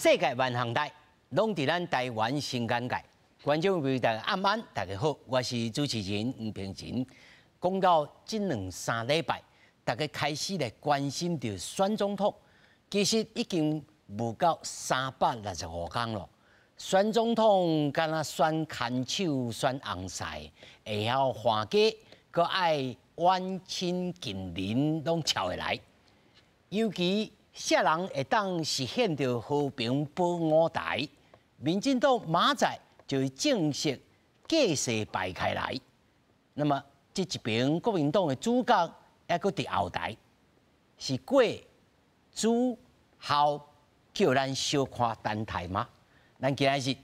世界万行代，拢伫咱台湾新眼界。观众朋友大家暗安，大家好，我是主持人吴平晴。讲到这2、3礼拜，大家开始来关心着选总统，其实已经无到365天了。选总统敢若选牵手、选红菜，会晓画家，搁爱远亲近邻，拢瞧会来。尤其啥人会当实现着和平保五台，民进党马仔就会正式架势摆开来。那么这一边国民党的主角还搁伫后台，是贵、主、后叫咱小看单台吗？咱今日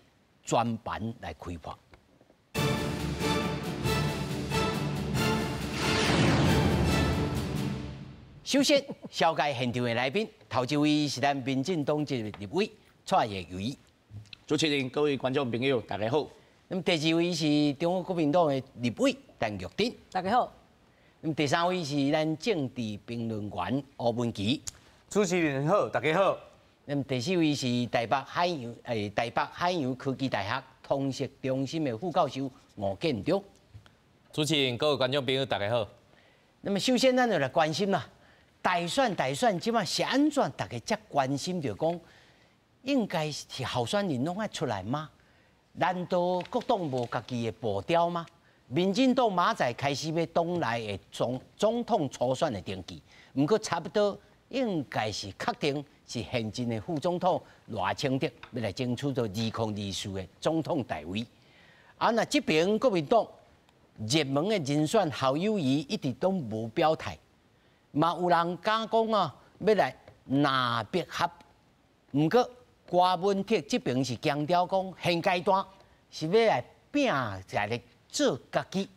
专班来开破。首先，小介现场的来宾，头一位是咱民进党籍立委蔡业瑜，主持人、各位观众朋友，大家好。那么第二位是中国国民党的立委陈玉珍，大家好。那么第三位是咱政治评论员吴文琪，主持人好，大家好。那么第四位是台北海洋科技大学通识中心的副教授吴建中。主持人、各位观众朋友，大家好。那么首先，咱就来关心啦。大选，即马是安怎？大家才关心着讲，应该是候选人拢爱出来吗？难道国党无家己的步调吗？民进党马仔开始要党内的总统初选的登记，不过差不多应该是确定是现任的副总统赖清德要来争取到2024的总统大位。啊，那这边国民党热门的人选侯友宜一直都无表态。嘛有人讲啊，要来拿笔合，不过郭文铁这边是强调讲，现阶段是要来拼来做家己，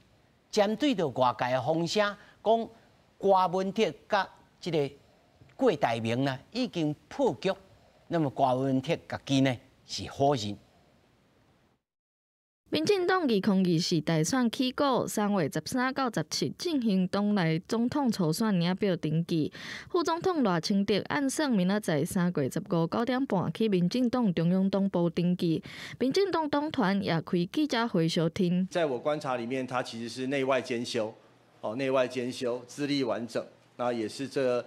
针对着外界的风声，讲郭文铁甲这个郭台铭呢已经破局，那么郭文铁家己呢是好人。民进党2024大选起股，3月13到17进行党内总统初选领表登记。副总统赖清德按算明仔载3月15 9点半去民进党中央党部登记。民进党党团也开记者会小听。在我观察里面，他其实是内外兼修，内外兼修，资历完整。那也是这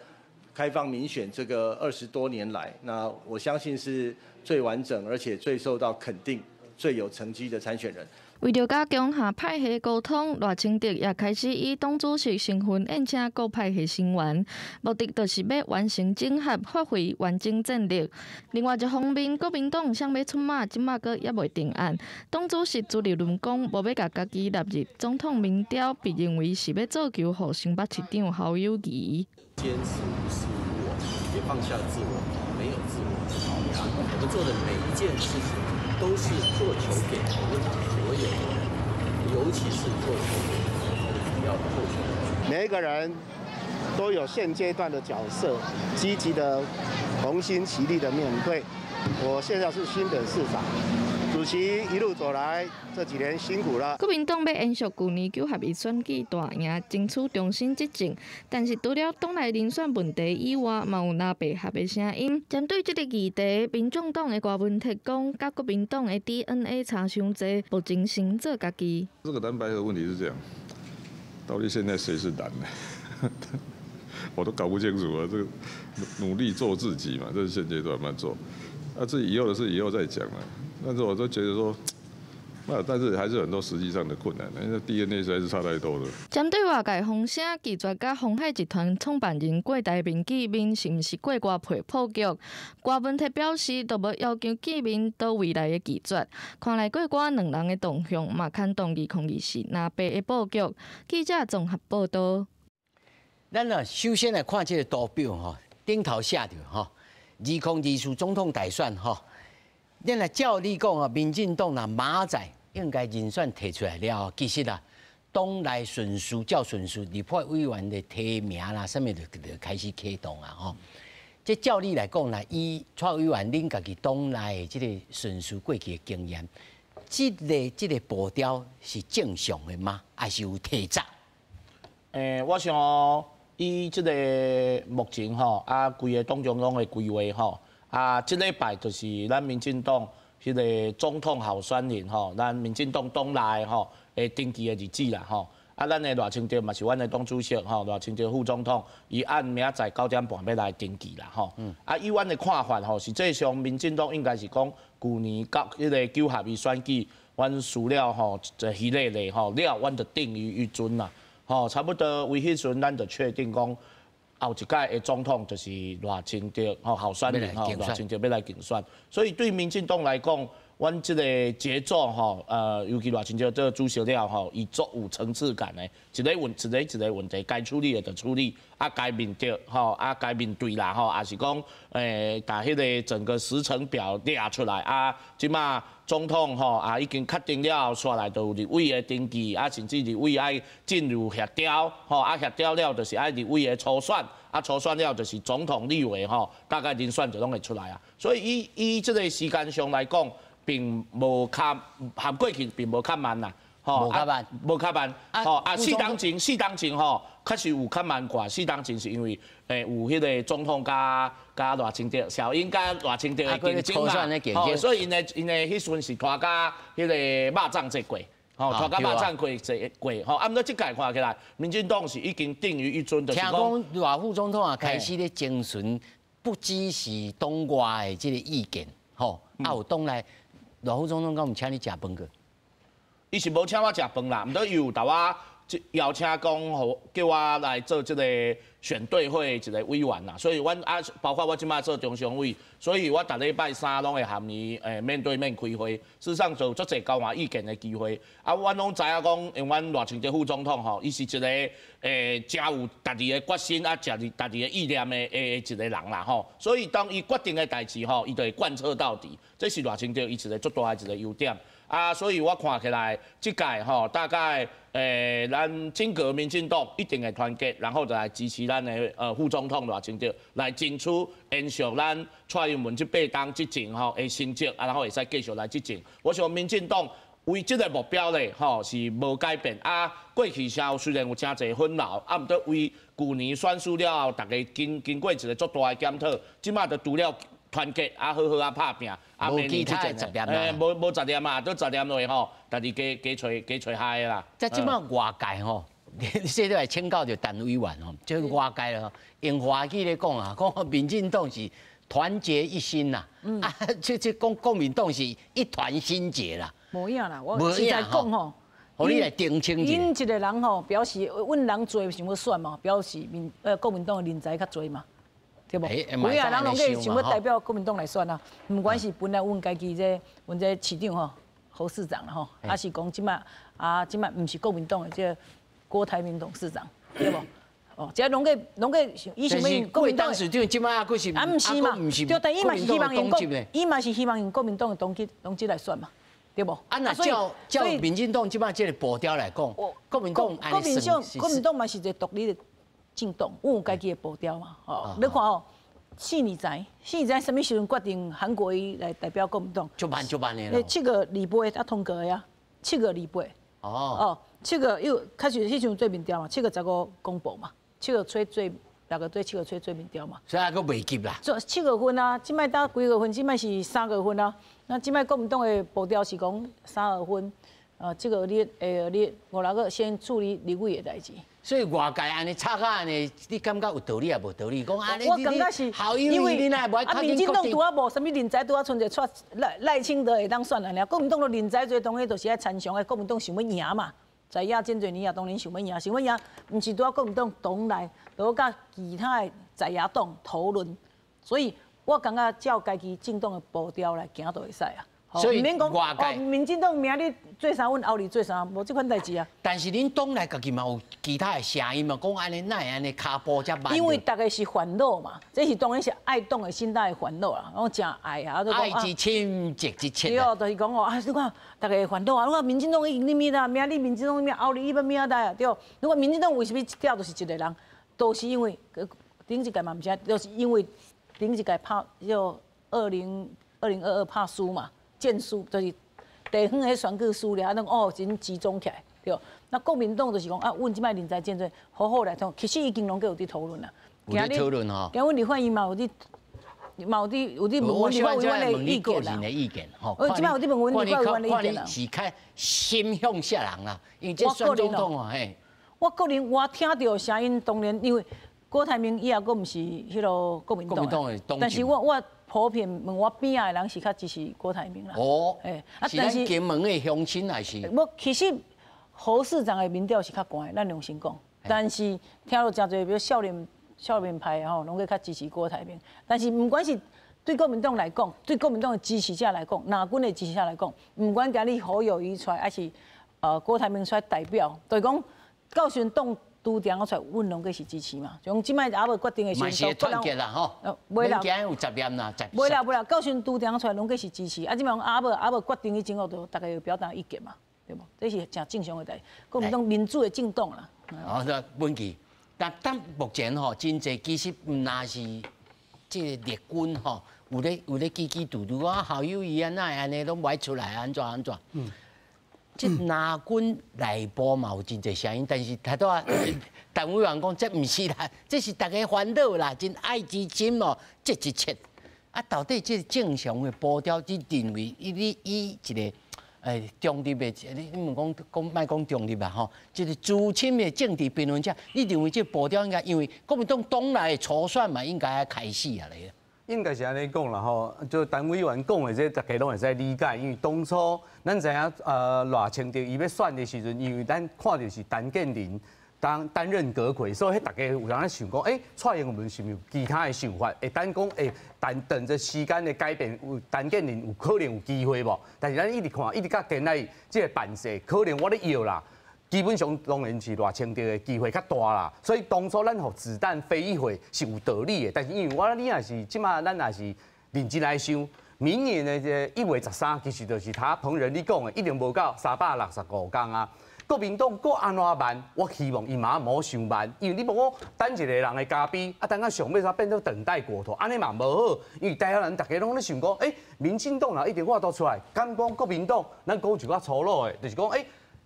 开放民选这个20多年来，那我相信是最完整而且最受到肯定。最有成绩的参选人。为了加强下派系沟通，赖清德也开始以党主席身份宴请各派系成员，目的就是要完成整合，发挥完整战力。另外一方面，国民党想要出马，即马阁也未定案。党主席朱立伦讲，无要甲家己纳入总统民调，被认为是要造球予新北市长侯友宜。坚持是我，也放下自我，没有自我的考量。我们做的每一件事情。都是做球给我们所有的人，尤其是做球给主要的候选人。每一个人都有现阶段的角色，积极的同心齐力的面对。我现在是新北市长，主席一路走来，这几年辛苦了。国民党要延续去年9合1选举大赢，争取重新执政，但是除了党内人选问题以外，嘛有拿白合的声音。针对这个议题，民众党的郭文铁讲，甲国民党的 DNA 差伤济，不真心做家己。这个蓝白合问题是这样，到底现在谁是蓝呢？我都搞不清楚啊！这个努力做自己嘛，这是现阶段慢慢做。至于以后的事以后再讲了。但是我都觉得说，但是还是很多实际上的困难，因为 DNA 实在是差太多了。针对外界风声，记者甲鸿海集团创办人郭台铭见面是毋是过外配破局？郭文铁表示，都无要求见面到未来的记者，看来过我2人的动向嘛，牵动2024拿白的布局。记者综合报道。咱首先来看这个图表吼，顶头写着吼，2024总统大选吼。咱来照你讲啊，民进党啊马仔应该人选提出来了，其实啊，党内顺序照顺序，立法委员的提名啦，什么就开始启动啊吼。这照你来讲啦，以蔡委员恁家己党内的这个顺序过去的经验，这个步调是正常的吗？还是有提早？我想以这个目前规个党中央的规划啊，这礼拜就是咱民进党迄个总统候选人吼，咱民进党党内吼会登记的日子啦吼。啊，咱的赖清德嘛是阮的党主席吼，赖清德副总统，伊按明仔载9点半要来登记啦吼。啊，以阮的看法吼，实际上民进党应该是讲去年迄个9合一选举，阮输了吼，就迄个咧吼了，阮就定于一尊啦。吼，差不多为迄阵，咱就确定讲后一届的总统就是赖清德吼候选人吼，赖清德要来竞选，所以对民进党来讲。阮即个节奏吼，尤其赖清德这个主席了吼，伊足有层次感的，一个问题该处理的就处理，啊该面对吼，啊该面对啦吼，也是讲把迄个整个时程表列出来啊，即马总统吼啊已经确定了，下来就有立委的登记，啊甚至立委爱进入协调吼，啊协调了就是爱立委的初选。啊，初选了就是总统、立委吼，大概人选就拢会出来啊。所以以这个时间上来讲，并无较含过去并无较慢啦，吼，无较慢，吼啊，适当前吼，确实有较慢过，适当前是因为有迄个总统加赖清德，小英加赖清德的竞争嘛，吼，所以因的迄阵是拖加迄个肉粽节过。吼，拖甲肉粽过，吼，啊，毋过即届看起来，民进党是已经定于一尊，就是讲。听讲赖副总统啊，开始咧征询，不只是党外的即个意见，吼，啊有党内赖副总统敢有请你食饭个？伊是无请我食饭啦，毋过伊有甲我邀请讲，吼，叫我来做即个选对会一个委员啦。所以阮啊，包括我即摆做中常委，所以我逐礼拜三拢会含伊面对面开会。事实上就足侪交换意见的机会。啊，阮拢知影讲，因为阮赖清德副总统吼，伊是一个真有家己的决心啊，家己的意念的一个人啦吼。所以当伊决定的代志吼，伊就会贯彻到底。这是赖清德伊一个足大的一个优点。啊，所以我看起来，即届吼大概咱整个民进党一定会团结，然后就来支持咱的副总统赖清德，来争取延续咱蔡英文这8党执政吼的成绩，啊，然后会使继续来执政。我想民进党为这个目标咧，吼是无改变啊。过去社会虽然有真侪纷扰，啊，毋过为去年选输了后，大家经过一个足大的检讨，即马就除了团结啊，好好啊拍拼。啊，无其他的杂念啦，无杂念啊，都杂念落吼，但是加找嗨啦。在即摆外界吼，这都来请教着陈委员吼，就是外界咯，用华语咧讲啊，讲民进党是团结一心呐，啊，这讲国民党是一团心结啦。无影啦，我实在讲吼，互你来澄清一下。因一个人吼，表示阮人多想要选嘛，表示国民党的人才较多嘛。对不？有啊，人拢计想要代表国民党来选啊，不管是本来阮家己阮这市长吼，侯市长啦吼，还是讲即摆毋是国民党的这郭台铭董事长，对不？哦，这拢计伊想要国民党市长即摆啊，佫是毋是嘛？对，但伊嘛是希望用国民党的党籍来选嘛，对不？啊，那照民进党即摆这个步调来讲，国民党嘛是一个独立的。政党，阮有家己的步调嘛，哦，你看哦，4年前什么时阵决定韩国瑜来代表国民党？就办的咯。7个礼拜才通过的呀，7个礼拜。哦，7个又开始迄阵做民调嘛，7个15公布嘛，7个吹最6个对7个吹最民调嘛。所以还佫未急啦。做7个分啊，即摆打几个分？即摆是3个分啊。那即摆国民党的步调是讲3个分，这个你5、6个先处理立委的代志。所以外界安尼吵甲安尼，你感觉有道理也无道理？讲安尼，我感觉是因为你那民进党拄啊无什么人才，拄啊剩一撮赖清德会当选了。国民党的人才最当然就是爱参详的，国民党想要赢嘛，在亚真侪年啊，当然想要赢，想要赢，毋是拄啊国民党党内，都甲其他的在野党讨论。所以我感觉照家己政党的步调来行就会使啊。所以免讲民进党明日做啥，阮后日做啥，无这款代志啊。但是恁党内家己嘛有其他的声音嘛，讲安尼哪会安尼骹步才慢？因为大家是烦恼嘛，这是当然是爱党的心态的烦恼啦。我真爱啊，爱之深，责之切。对哦，就是讲哦，你看大家烦恼啊，你看民进党已经咩啦，明日民进党咩，后日伊要咩代啊？对，如果民进党为什么跳就是一个人，都是因为顶一届嘛，毋是，就是因为顶一届拍就2022拍输嘛。建输就是地方的选举输了，那真集中起来，对。那国民党就是讲啊，阮即摆人才建设好好来通，其实已经拢有伫讨论啦。有伫讨论吼。今阮立法院嘛有伫有啲问你我的意见啦。意见吼，即摆有啲问你我的意见啦。是较心向下人啦，因为这选总统哦，嘿。我个人我听到声音，当然因为郭台铭以后佫毋是迄个国民党的，但是我普遍问我边仔的人是较支持郭台铭啦。哦，哎，是咱金门的乡亲还是？我其实侯市长的民调是较高的，咱良心讲。但是听到真侪，比如少年派吼，拢个较支持郭台铭。但是不管是对国民党来讲，对国民党的支持者来讲，哪军的支持者来讲，不管今日侯友宜出来，还是郭台铭出来代表，就是讲到时阵党拄定出来，阮拢个是支持嘛。像即摆也无决定的时候，嘛是团结啦吼。袂啦，有10年啦，袂啦，到时阵拄定出来，拢个是支持。啊，即摆也无决定以前后，就大家有表达意见嘛，对无？这是真正常的代，国民党民主的政党啦。哦，问题，但目前吼，真济其实毋那是即个列军吼，有咧叽叽嘟嘟啊，好友伊安尼拢歪出来安怎？即蓝军内部嘛有真济声音，但是太多陈委员讲，这毋是啦，这是大家烦恼啦，真爱之深哦，这一切啊，到底这正常的步调，你认为以一个？中立的，你问讲卖讲中立吧吼，即个资深的政治评论者，你认为这步调应该，因为国民党党内的初选嘛，应该开始啊咧。应该是安尼讲啦吼，就陈委员讲的这大家拢会使理解，因为当初咱知影赖清德伊要选的时阵，因为咱看到是陈建仁担任阁揆，所以大家有人咧想讲，蔡英文是毋是有其他的想法？会等讲，等着时间的改变，有陈建仁有可能有机会无？但是咱一直看，一直甲今仔这个办事，可能我咧摇啦。基本上当然是赖清德的机会较大啦，所以当初咱互子弹飞一回是有道理的。但是因为你也是即马咱也是认真来想，明年的这1月13，其实就是他彭仁你讲的，一定无到365天啊。国民党搁安怎办？我希望伊嘛莫想慢，因为你无讲等一个人的嘉宾，等到上尾煞变做等待过头，安尼嘛无好。因为台湾人大家拢咧想讲，民进党若一定我倒出来，敢讲国民党，咱讲就较粗鲁的，就是讲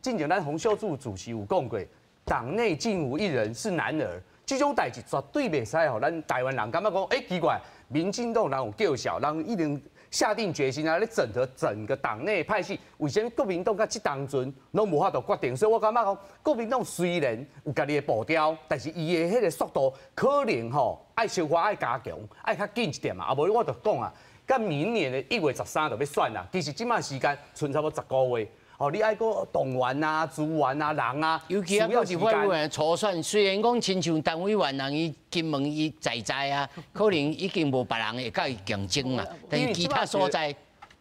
之前咱洪秀柱主席有讲过，党内竟无一人是男儿，这种代志绝对袂使吼，咱台湾人感觉讲，奇怪，民进党人有叫嚣，人一定下定决心啊，咧整合整个党内派系，为什么国民党到这当阵拢无法度决定？所以我感觉讲，国民党虽然有家己的步调，但是伊的迄个速度可能吼爱小可爱加强，爱较紧一点嘛。啊，无我就讲啊，到明年的1月13就要选啦，其实即马时间剩差不多10个月。你爱个动员啊、资源啊、人啊，尤其国立法委员初选，虽然讲亲像陈委员人伊金门伊在啊，可能已经无别人会甲伊竞争嘛，但是其他所在，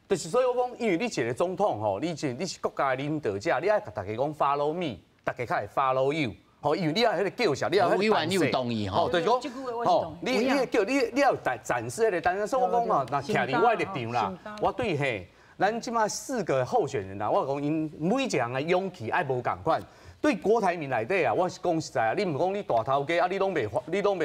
就是所以我讲，因为你一个总统吼，你是国家领导者，你爱甲大家讲 follow me， 大家较会 follow you。吼，因为你要迄个叫嚣，你要委员你有同意吼，就是讲，吼，你叫你要展示迄个，但是所以我讲嘛，那徛伫我立场啦，我对嘿。咱即马4个候选人啊，我讲因每一个人的勇气爱无共款。对郭台铭内底啊，我是讲实在啊，你唔讲你大头家啊，你拢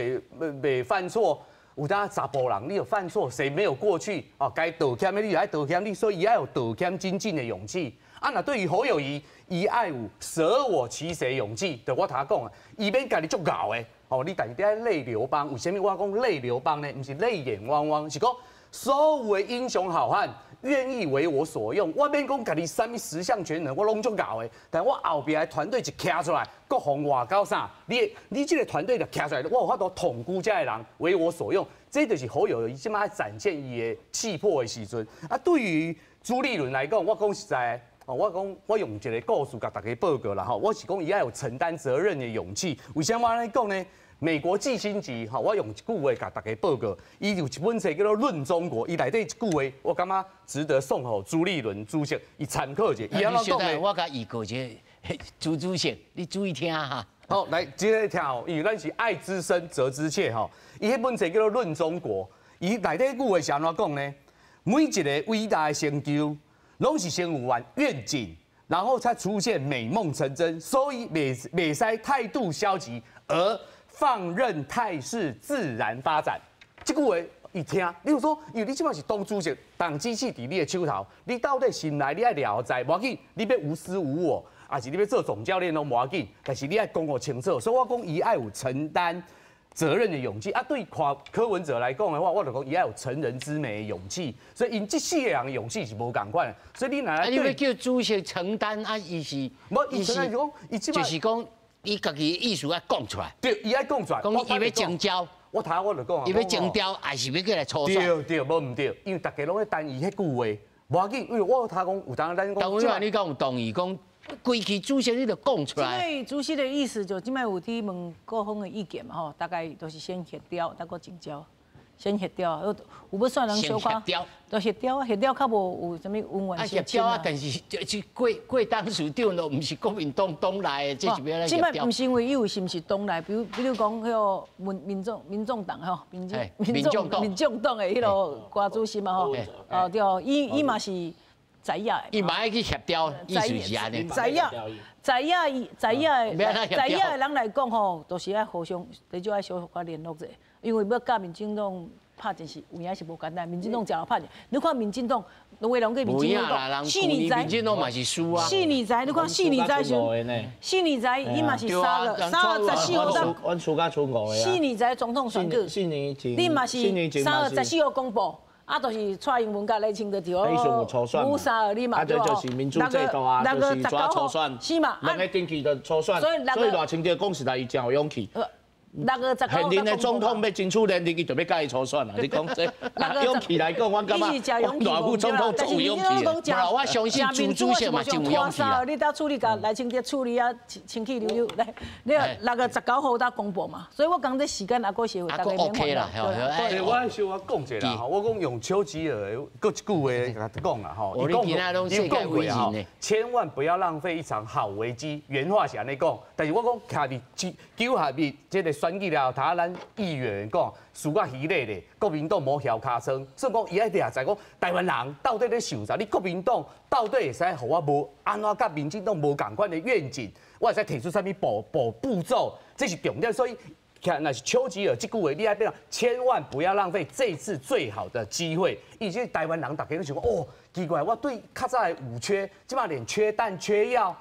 未犯错，有当查甫人你有犯错，谁没有过去哦？该道歉的你来道歉，你所以也有道歉精进的勇气。啊，那对于侯友宜，伊爱有舍我其谁勇气，就我头讲啊，伊免家己足熬的哦，你但是在泪流帮，为什么我讲泪流帮呢？唔是泪眼汪汪，是讲所有的英雄好汉。愿意为我所用，我免讲家己什么10项全能，我拢足搞的。但我后边的团队就徛出来，各方外交啥，你这个团队就徛出来，我有法度统估这些人为我所用，这就是侯友宜即马展现伊的气魄的时阵。啊，对于朱立伦来讲，我讲实在，我用一个故事甲大家报告啦吼，我是讲伊要有承担责任的勇气。为什么我安尼讲呢？美国季辛吉，我用一句话甲大家报告，伊有一本册叫做《论中国》，伊内底一句话，我感觉值得送给朱立伦主席伊参考一下。伊安怎讲呢？我甲预告一下，朱主席，你注意听哈。好，来接着听哦，因为咱是爱之深责之切哈。伊迄本册叫做《论中国》，伊内底句话是安怎讲呢？每一个伟大的成就，拢是先有完愿景，然后才出现美梦成真，所以袂使态度消极而。放任态势自然发展，这句话一听，你就说，因为你即摆是党主席，党机器伫你的手头，你到底心内你爱了解，无要紧，你要无私无我，还是你要做总教练都无要紧，但是你爱讲我清楚，所以我讲伊爱有承担责任的勇气啊。对柯文哲来讲的话，我就讲伊要有成人之美的勇气，所以因这四个人的勇气是无共款的。所以你拿来你要叫主席承担啊，伊是，就是讲，伊家己的意思要讲出来。对，伊要讲出来。讲伊要征召，我头我就讲，伊要征召，还是要过来初选？对，无唔对，因为大家拢在等伊迄句话，无要紧，因为我头讲有当咱讲。党委员，你讲有同意讲？规期主席你就讲出来。因为主席的意思就今摆有去问各方的意见嘛吼，大概都是先协调，再个征召，先协调，有要算人小可，就协调啊，协调较无有啥物温婉协调啊。但是过当市长都唔是国民党党内的，这是要来协调。今摆唔是因为伊有是唔是党内，比如讲迄个民众党吼，民众党的迄个瓜主席嘛吼，对，伊嘛是。知影的，伊嘛爱去协调，意思是安尼。知影的人来讲吼，都是爱互相，你就爱小可联络者，因为要甲民进党拍阵是有影是无简单，民进党真好拍阵。你看民进党，拢为人给民进党讲，4年前，民进党嘛是输啊。 4年前，你看4年前时，4年前伊嘛是3月14号当，阮厝甲厝5个啊。 4年前总统选举，4年前，你嘛是3月14号公布。 啊，就是蔡英文甲赖清德就五3你嘛对啊，就是民主制度啊，就是抓初选，是嘛？两个定期的初选，所以赖清德讲实在，伊真有勇气。 6月19号，现任的总统要争取连任，伊就要甲伊初选啦。你讲这勇气来讲，我感觉大副总统最有勇气。我相信主席嘛真有勇气啦。你到处理甲赖清德处理啊，清气溜溜来。你6月19号才公布嘛，所以我讲这时间也够协会，大家 OK 啦。对，我想我讲一下啦，我讲用邱吉尔搁一句话甲讲啦吼，伊讲过吼，千万不要浪费一场好危机。原话是安尼讲，但是我讲徛伫9下面这个。 选举了，他咱议员讲，输啊稀咧咧，国民党无晓卡撑，所以讲伊爱底下在讲台湾人到底咧想啥？你国民党到底会使互我无安怎甲民进党无共款的愿景？我会使提出啥物步骤？这是重点。所以看那是邱吉尔这句话，你爱变千万不要浪费这次最好的机会。以前台湾人大家都想讲，哦，奇怪，我对较早的有缺，即马连缺蛋缺药。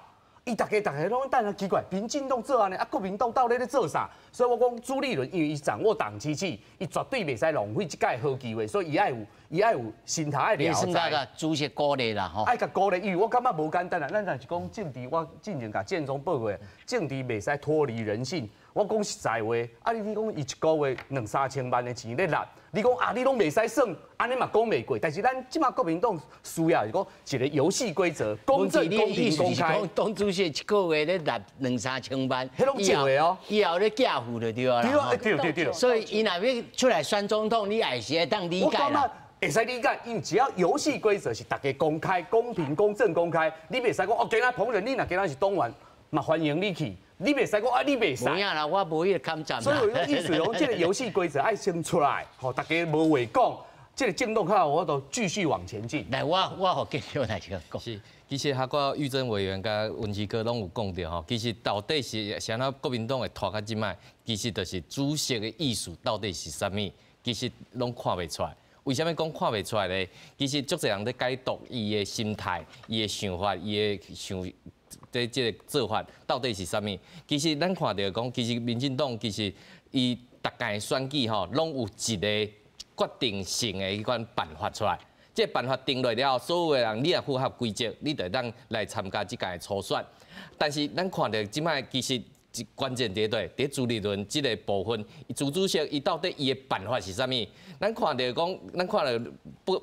伊大家拢等下奇怪，民进党做安尼，啊国民党到底咧做啥？所以我讲朱立伦，因为伊掌握党机器，伊绝对袂使浪费这届好机会，所以伊爱有心态爱了解。主席鼓励啦吼，爱甲鼓励，因为我感觉无简单啦。咱若是讲政治，我之前甲建中报过，政治袂使脱离人性。我讲实在话，啊你讲伊一个月2、3千万的钱咧拿，你讲啊你拢袂使算，安尼嘛讲袂过。但是咱即马国民党需要是讲一个游戏规则，公正、公平、公开。党主席一个月咧拿2、3千万，迄拢借的哦，以后咧嫁付就对啦。对。所以伊若要出来选总统，你也是会当理解啦。 会使理解，因为只要游戏规则是大家公开、公平、公正、公开，你袂使讲哦，今仔捧人，你若今仔是党员，嘛欢迎你去，你袂使讲啊，你袂使。无影啦，我无迄个抗战。所以我意思讲，这个游戏规则爱先出来，吼，大家无话讲，这个政党较我都继续往前进。来，我好继续来讲。是，其实哈个玉珍委员甲文琪哥拢有讲到吼，其实到底是啥那国民党会拖到即摆，其实就是主席的意思到底是啥物，其实拢看袂出来。 为什么讲看袂出来咧？其实足侪人咧解读伊的心态、伊的想法、伊的这个做法到底是啥物？其实咱看到讲，其实民进党其实伊逐届选举吼，拢有一个决定性的迄款办法出来。这办法定落了后，所有的人你也符合规则，你就当来参加这届初选。但是咱看到即摆其实。 关键伫伫朱立伦这个部分，主席伊到底伊的办法是啥物？咱看到讲，咱看到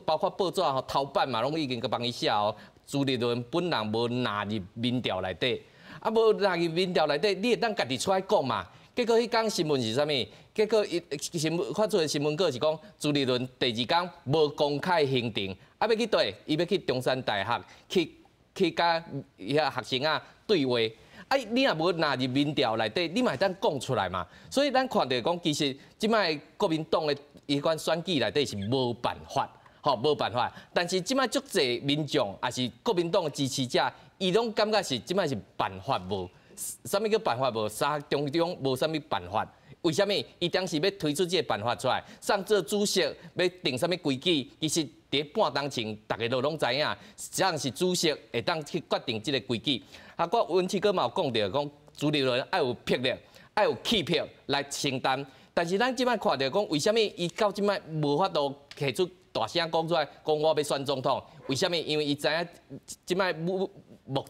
包括报纸吼头版嘛，拢已经甲帮伊写哦。朱立伦本人无纳入民调内底，啊无纳入民调内底，你会当家己出来讲嘛？结果迄天新闻是啥物？结果新闻发出的新闻稿是讲朱立伦第2天无公开行程，啊要去对，伊要去中山大学去甲遐学生啊对话。 你若无纳入民调内底，你嘛会当讲出来嘛？所以咱看到讲，其实即摆国民党的伊款选举内底是无办法，吼无办法。但是即摆足侪民众也是国民党的支持者，伊拢感觉是即摆是办法无。啥物叫办法无？中无啥物办法？为什么？伊当时要推出这个办法出来，上这主席要定啥物规矩？其实伫半当前，大家都拢知影，只要是主席会当去决定这个规矩。 啊，我文琪哥嘛有讲到，讲朱立伦爱有魄力，爱有气魄来承担但是咱即摆看到讲，为什么伊到即摆无法度提出大声讲出来，讲我要选总统？为什么？因为伊知影即摆目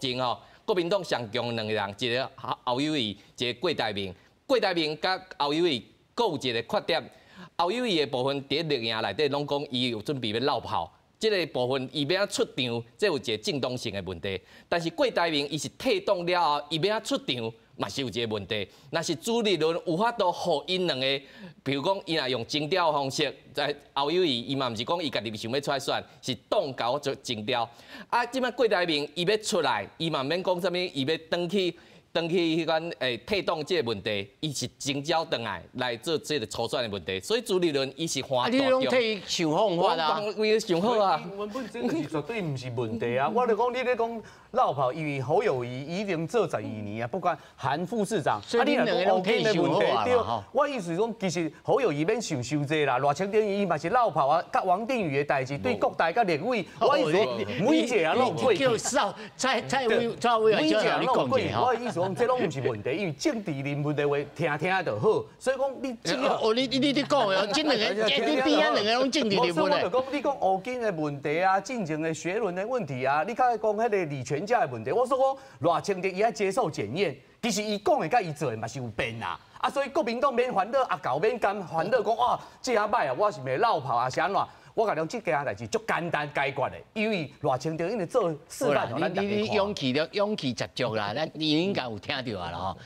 前吼，国民党上强两个人，一个侯友宜，一个郭台铭。郭台铭甲侯友宜各有一个缺点，侯友宜的部分伫绿营内底拢讲伊有准备要落跑。这个部分伊要出场，这有一个正当性的问题。但是郭台铭伊是退党了后，伊要出场，嘛是有一个问题。那是朱立伦有法度互因两个，比如讲伊若用征调方式，在侯友宜伊嘛毋是讲伊家己想要出来选，是党搞做征调。啊，即摆郭台铭伊要出来，伊嘛免讲啥物，伊要登去迄款退党这个问题，伊是征召转来做这个初选的问题，所以朱立伦伊是花大你拢替想方法啊？为想好啊。原本这个是绝对唔是问题啊！我就讲你咧讲绕跑，因为侯友宜已经做12年啊，不管韩副市长，所以你两个拢替想好啊对嘛。我意思是讲，其实侯友宜免想伤济啦，赖清德伊嘛是绕跑啊，甲王定宇的代志，对国台甲立委，我意思每一个啊拢过去。蔡委员叫你讲者我意思讲，这拢唔是问题，因为政治人物的话听听就好，所以讲你只要你讲的，这两个你边啊两个拢政治人物咧。我就讲你讲乌金的问题啊，进前的学伦的问题啊，你较讲迄个李全家的问题，我说讲赖清德伊爱接受检验，其实伊讲的甲伊做的嘛是有变啦。啊，所以国民党免烦恼，阿狗免干烦恼讲啊，这下歹啊，我是袂绕跑啊，是安怎？我甲讲这件代志足简单解决的，因为赖清德因为做示范，你勇气十足啦，咱你应该有听到啊啦吼。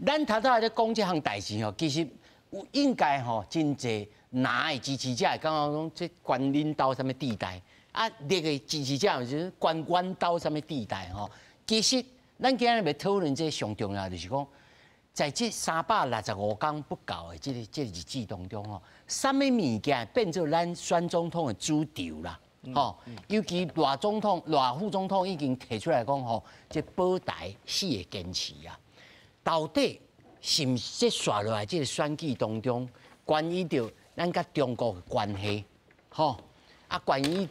咱头头在讲这项代志吼，其实有应该吼真济哪的支持者会感觉讲这关领导什么地带，啊，那个支持者就是关到什么地带吼。其实咱今日要讨论这上重要就是讲。在这365天不到的这日子当中吼，什么物件变做咱选总统的主轴啦？吼，尤其赖副总统已经提出来讲吼，这保台死的坚持啊，到底是毋是刷落来这个选举当中，关于到咱甲中国的关系，吼啊，关于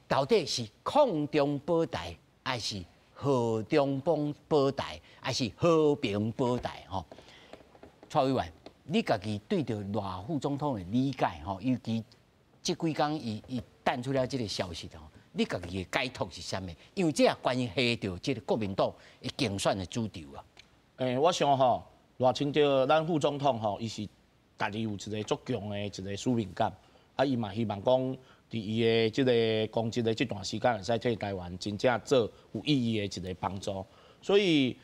到底是抗中保台还是？和中保台还是和平保台吼？蔡委员，你家己对着赖副总统的理解吼，尤其这几天伊弹出了这个消息吼，你家己的解读是啥物？因为这也关系到这个国民党的竞选的主轴啊。我想吼，赖清德咱副总统吼，伊是家己有一个足强的一个使命感，啊，伊嘛希望讲。伫伊的即个公职的这段时间，会使替台湾真正做有意义的一个帮助。所以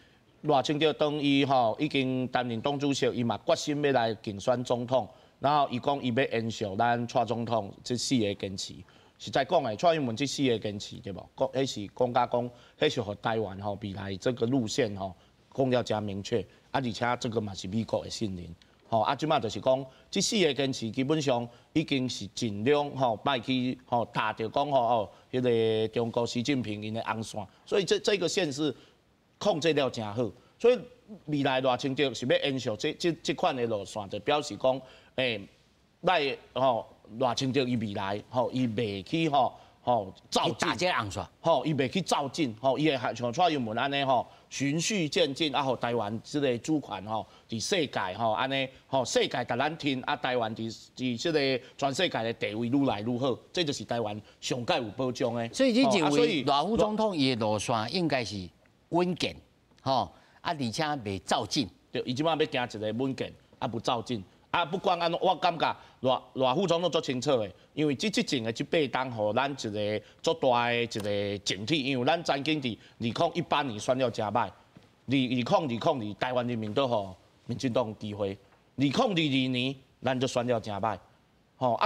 赖清德当伊吼已经担任党主席，伊嘛决心要来竞选总统。然后伊讲伊要延续咱蔡总统这4个坚持。实在讲诶，蔡英文这4个坚持对无？迄是讲甲讲，迄是互台湾吼未来这个路线吼讲了真明确。啊，而且这个嘛是美国的信任。吼，啊，即马就是讲，这4个坚持基本上已经是尽量吼，卖去吼达到讲吼哦，迄个中国习近平因的红线，所以这个线是控制了真好，所以未来赖清德是要延续这款的路线，就表示讲，赖赖清德伊未来吼，伊袂去照进，伊袂去照进，伊会像蔡英文安尼循序渐进，啊，台湾即个主权伫世界安尼世界甲咱听，啊，台湾伫即个全世界的地位愈来愈好，这就是台湾上界有保障的。所以你认为赖副总统伊的路线应该是稳健，而且袂照进。对，伊即摆要行一个稳健，啊，不照进。啊，不管安怎，我感觉赖副总统足清楚的，因为这前的8档，互咱一个足大的一个整体，因为咱曾经伫2018年选了真歹，2020台湾人民都互民进党机会，2022年咱就选了真歹，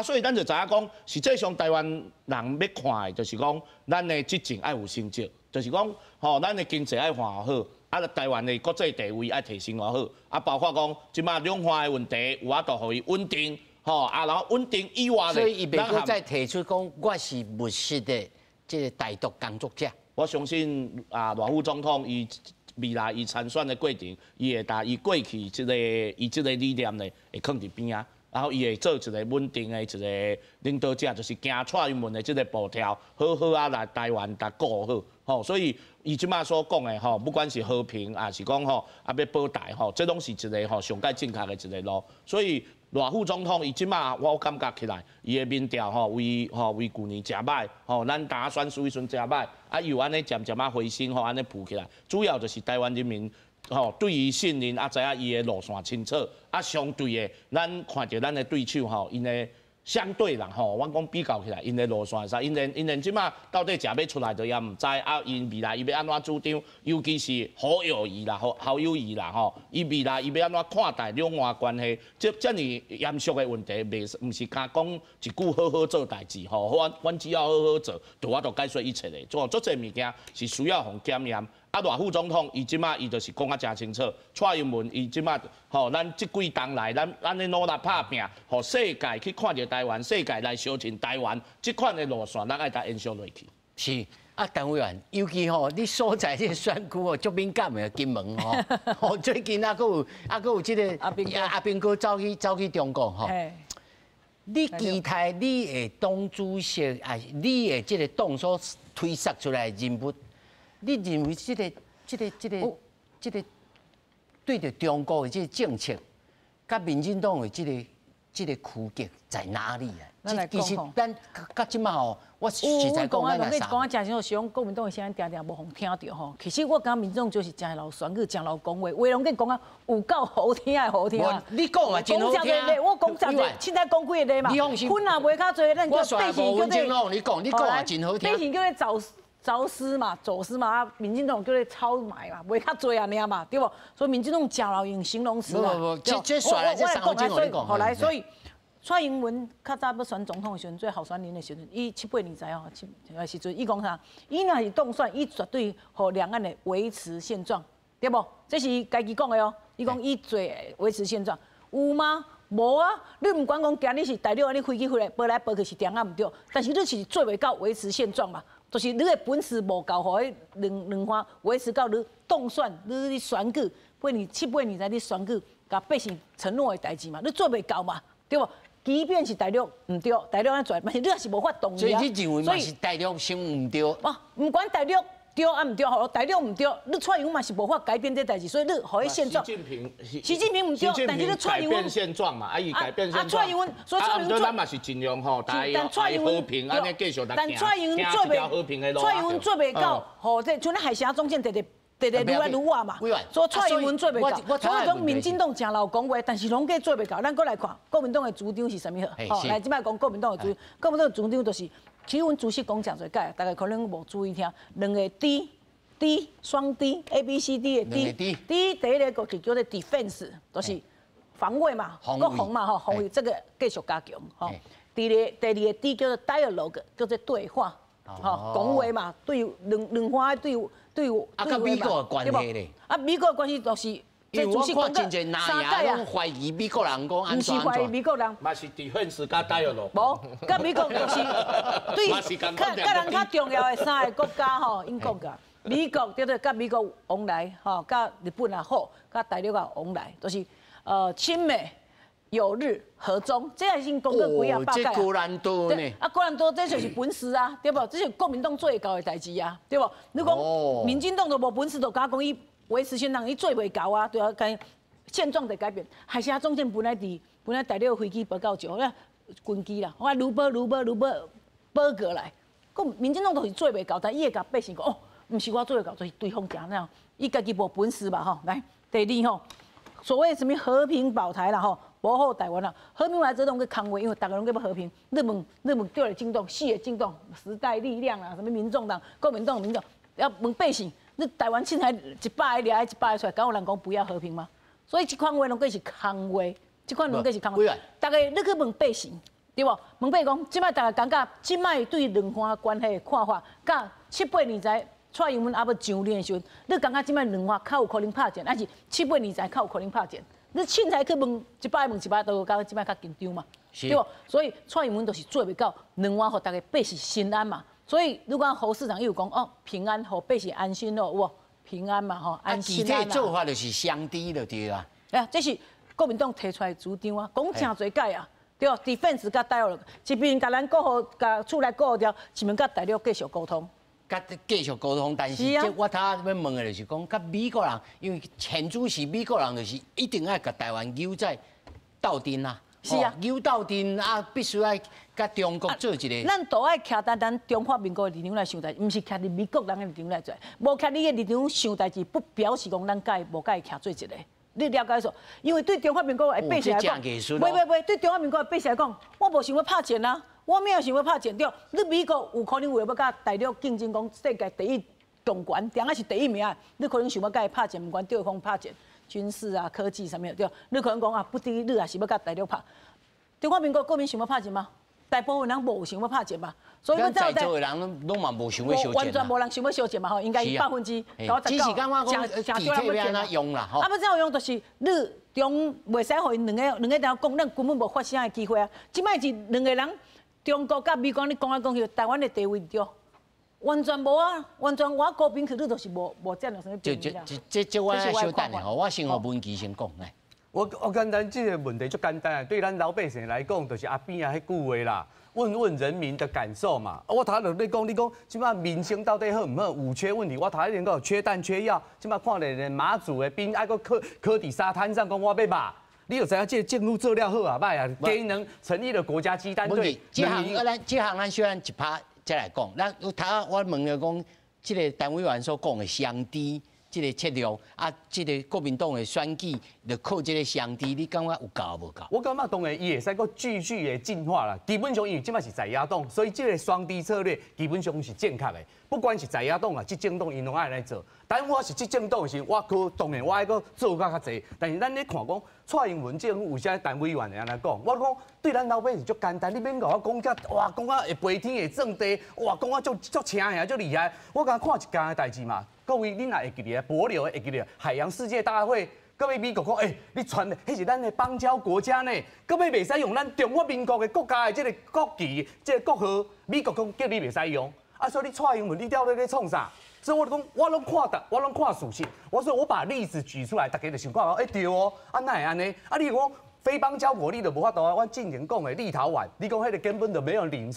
所以咱就知影讲，实际上台湾人要看的，就是讲咱的执政爱有成绩，就是讲咱的经济爱换好。啊，台湾的国际地位爱提升偌好，啊，包括讲即马两岸的问题，有法度互伊稳定，然后稳定以外的，所以伊袂阁再提出讲我是务实的这个台独工作者。我相信赖副总统伊未来伊参选的过程，伊会把伊过去这个理念呢会放伫边啊，然后伊会做一个稳定的一个领导者，就是行蔡英文的这个步调，好好啊来台湾甲顾好，所以。伊即马所讲的不管是和平，还是讲要保台这拢是一个上界正确的一个路。所以赖副总统伊即马我感觉起来，伊的民调为旧年诚歹，咱大家选输迄阵诚歹，又安尼渐渐回升，安尼浮起来，主要就是台湾人民对伊信任，知影伊的路线清楚，相对的，咱看着咱的对手因的。相对啦我讲比较起来，因的路线是，因连即马到底食要出来，就也毋知因未来伊要安怎主张，尤其是好友谊啦、好友谊啦伊未来伊要安怎看待两岸关系，这尔严肃的问题，毋是讲讲一句好好做代志阮只要好好做，就我就解决一切的，足侪物件是需要互检验。赖副总统伊即马伊就是讲啊真清楚，蔡英文伊即马咱即几冬来，咱安尼努力拍拼，互世界去看着台湾，世界来相信台湾，即款的路线咱爱甲延续落去。是陈委员，尤其你所在这个选区足敏感的金门最近佫有即个阿兵哥走去中国你期待你的党主席你的即个党所推设出来的人物？你认为这个对着中国的这个政策，甲民进党的这个区隔在哪里啊？其实咱到即马我实在讲咱来讲真清楚，是讲国民党的声音定定无互听到其实我感觉民众就是真老选举，真老讲话，话拢计讲有够好听的好听。你讲嘛真好听。我讲真侪，凊彩讲几个例嘛。分也袂较侪，咱叫背信叫做。你讲嘛真好听。背信叫做走私嘛，民进党叫你超买嘛，袂较多安尼嘛，对不？所以民进党真老用形容词嘛。这耍来这三号金我你讲。好来，所以蔡英文较早要选总统的时阵，最好选人的时阵，伊7、8年在时阵，伊讲啥？伊若是当选，伊绝对互两岸的维持现状，对不？这是家己讲的哦。伊讲伊做维持现状，有吗？无啊！你唔管讲今日是大陆安尼飞机回来，飞来飞去是点啊唔对，但是你是做袂到维持现状嘛。就是你的本事无够，互迄两方维持到你当选，你选举7、8年在你选举，甲百姓承诺的代志嘛，你做袂到嘛，对不？即便是大陆唔对，大陆安做，但是你也是无法动所以你认为嘛是大陆想唔对？唔管大陆对啊唔对，好，大陆唔对，你蔡英文嘛是无法改变这代志，所以你互伊现状。习近平唔对，但是你蔡英文改变现状嘛，伊改变现状。蔡英文，所以蔡英文咱嘛是尽量大家和平安尼继续来但蔡英文做袂到，吼，这像那海峡中线直愈来愈晚嘛。所以蔡英文做袂到，所以讲民进党真老讲话，但是拢计做袂到。咱过来看国民党的主张是啥物好，来即摆讲国民党的主张，国民党的主张就是。其实阮主席讲诚侪解，大概可能无注意听，两个 D 双 D，ABCD 的 D， 第一个就是叫做 defense， 就是防卫嘛，国防嘛防卫这个继续加强第二个 D 叫做 dialogue， 叫做对话，讲话嘛，对两方对跟美国的关系咧？美国的关系就是。因为我看真侪哪样拢怀疑美国人讲安怎，唔是怀疑美国人，嘛是 defense 加 dialogue。无，甲美国就是对，甲人较重要的3个国家英国噶，美国叫做甲美国往来甲日本也好，甲大陆也往来，就是亲美、友日、和中，这已经讲过几百这果然多呢。果然多，这就是本事啊，对不？这是国民党做会到的代志啊，对不？你讲民进党都无本事，就敢讲伊。维持现状，伊做袂到啊，对啊，跟现状在改变。海峡中线本来大陆飞机飞到少，军机啦，我愈飞过来。讲民进党都是做袂到，但伊会甲百姓讲，毋是我做袂到，就是对方行那样，伊家己无本事嘛来，第二所谓什么和平保台啦保护台湾啦，和平来这种个康威，因为大家拢叫要和平。你问对了进动，4个进动，时代力量啦，什么民众党、国民党要问百姓。你台湾凊彩100个掠100个出来，敢有人讲不要和平吗？所以这款话拢计是空话，这款拢计是空话。大家你去问百姓，对不？问百姓讲，即摆大家感觉，即摆对两方关系的看法，甲7、8年前蔡英文还要上任的时候，你感觉即摆两方较有可能拍战，还是7、8年前较有可能拍战？你凊彩去问100，都感觉即摆较紧张嘛，对不？所以蔡英文就是做袂到两方互大家百姓心安嘛。所以，如果侯市长又讲平安，互百姓安心咯，平安嘛安心具体做法就是相低了对啊。这是国民党提出来主张啊，讲诚侪解啊，对哦 ，defense 甲 dialogue， 一边甲咱甲厝内顾掉，一边甲大陆继续沟通。继续沟通，但是这我要问的就是讲，甲美国人，因为前主席美国人就是一定要甲台湾留在斗阵啊。是啊，牛斗阵啊，必须要甲中国做一个。咱都爱徛咱中华民国的立场来想代志，毋是徛伫美国人的立场来做。无徛你的立场想代志，不表示讲咱无甲伊徛做一个。你了解说？因为对中华民国的百姓来讲，喂，对中华民国的百姓来讲，我无想要拍战啊，我没有想要拍战对。你美国有可能为要甲大陆竞争，讲世界第一强权，定啊是第一名啊，你可能想要甲伊拍战，毋管对方拍战，军事啊、科技上面对。你可能讲啊，不敌你也是要甲大陆拍。中华民国国民想要拍战吗？大部分人无想要拍战嘛，所以我在座的人拢嘛无想要烧完全无人想要烧战嘛吼，应该100%，只是感觉讲具体要安怎用啦吼。啊，要怎样用就是你中袂使互因两个人讲，咱根本无发声的机会啊。即摆是两个人，中国甲美国你讲来讲去，台湾的地位对，完全无啊，完全我高兵去你就是无占到什么便宜啦。这我小等下吼，我先互文琪先讲来。我简单，这个问题就简单啊。对咱老百姓来讲，就是阿扁啊迄句话啦，问问人民的感受嘛。我头就你讲，即摆民生到底好唔好？有缺问题，我头一点讲缺蛋缺药，即摆看咧马祖的兵爱搁靠伫沙滩上讲我要骂，你就知影这政府做了好啊歹啊？给能成立了国家鸡蛋队。这项咱小咱一趴再来讲。咱我问了讲，这个单委员所讲的上低。这个策略啊，这个国民党的选举，就靠这个上帝，你感觉有够无够？我感觉当然伊会使个继续的进化啦。基本上因为即摆是在野党，所以这个双低策略基本上是正确的。不管是在野党啊，执政党因拢爱来做。但我是执政党的时，当然我爱个做较济。但是咱咧看讲，蔡英文政府有些单委员会安尼讲，我讲对咱老百姓足简单，你免甲我讲甲讲啊会飞天会种地，讲啊足请遐足厉害。我甲看一件的代志嘛。各位，你若会记得帛琉会记得海洋世界大会，各位美国讲，你传的迄是咱的邦交国家呢，各位袂使用咱中华民国的国家的这个国旗、这个国号，美国讲叫你袂使用，啊，所以你蔡英文你到底在创啥？所以我讲，我拢看属性，我说我把例子举出来，大家就想看，对哦，啊哪会安尼？啊你讲非邦交国你就无法度啊，我进前讲的立陶宛，你讲迄个根本就没有领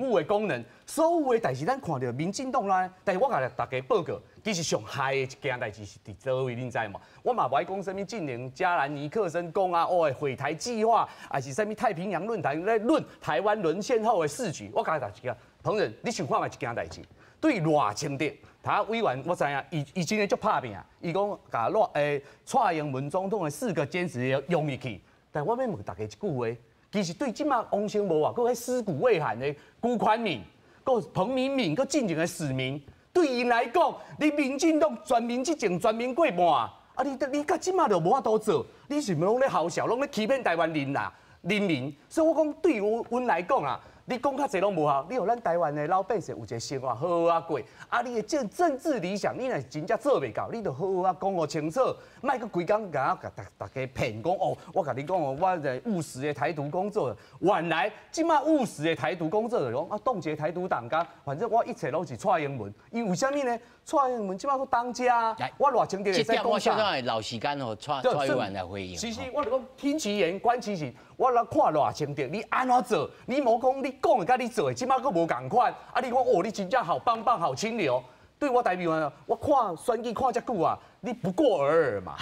悟的功能，所有的代志咱看到民进党啦，但是我甲大家报告，其实上害的一件代志是伫座位，恁知嘛？我嘛不爱讲什么近年加兰尼克森讲啊，毁台计划，还是什么太平洋论坛在论台湾沦陷后的事局，我甲大家同仁，你想看嘛一件代志，对赖清德，他委员我知影，伊真个足拍拼，伊讲甲蔡英文总统的4个坚持用入去，但我要问大家一句话。其实对即马王生无啊，佫迄尸骨未寒的辜宽敏，佫彭明敏，佫进前的史明，对因来讲，你民进党全民执政，全民过半，啊你甲即马就无法度做，你是毋拢咧咾笑，拢咧欺骗台湾人民，所以我讲对阮来讲啊。你讲较济拢无效，你让咱台湾的老百姓有一个生活好好啊过。啊，你的政治理想，你若真正做袂到，你就好好啊讲清楚，莫佮规工甲大家骗讲哦。我甲你讲哦，我在务实的台独工作，原来即马务实的台独工作就讲啊，冻结台独党纲，反正我一切拢是蔡英文。因为啥物呢？蔡英文即马佫当家，我偌清楚会使讲啥。我小可老时间哦，蔡英文来回应。其实我就讲听其言观其行，我来看偌清楚，你安怎做？你无讲你讲的甲你做的，即马佫无共款。啊，你讲哦，你真正好棒棒，好清流。对我代表啊，我看选举看遮久啊，你不过尔尔嘛。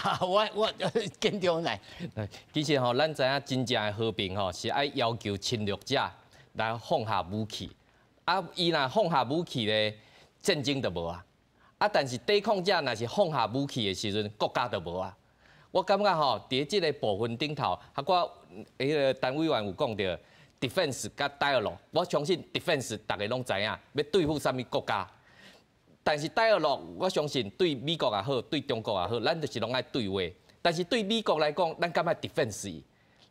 我跟着来。其实吼，咱知影真正的和平吼，是爱要求侵略者来放下武器。啊，伊若放下武器咧，战争就无啊。啊，但是抵抗者若是放下武器的时阵，国家就无啊。我感觉吼，伫即个部分顶头，我迄个单委员有讲到 defense 甲 dialogue， 我相信 defense 大家拢知影要对付啥物国家，但是 dialogue 我相信对美国也好，对中国也好，咱就是拢爱对话。但是对美国来讲，咱敢爱 defense 伊，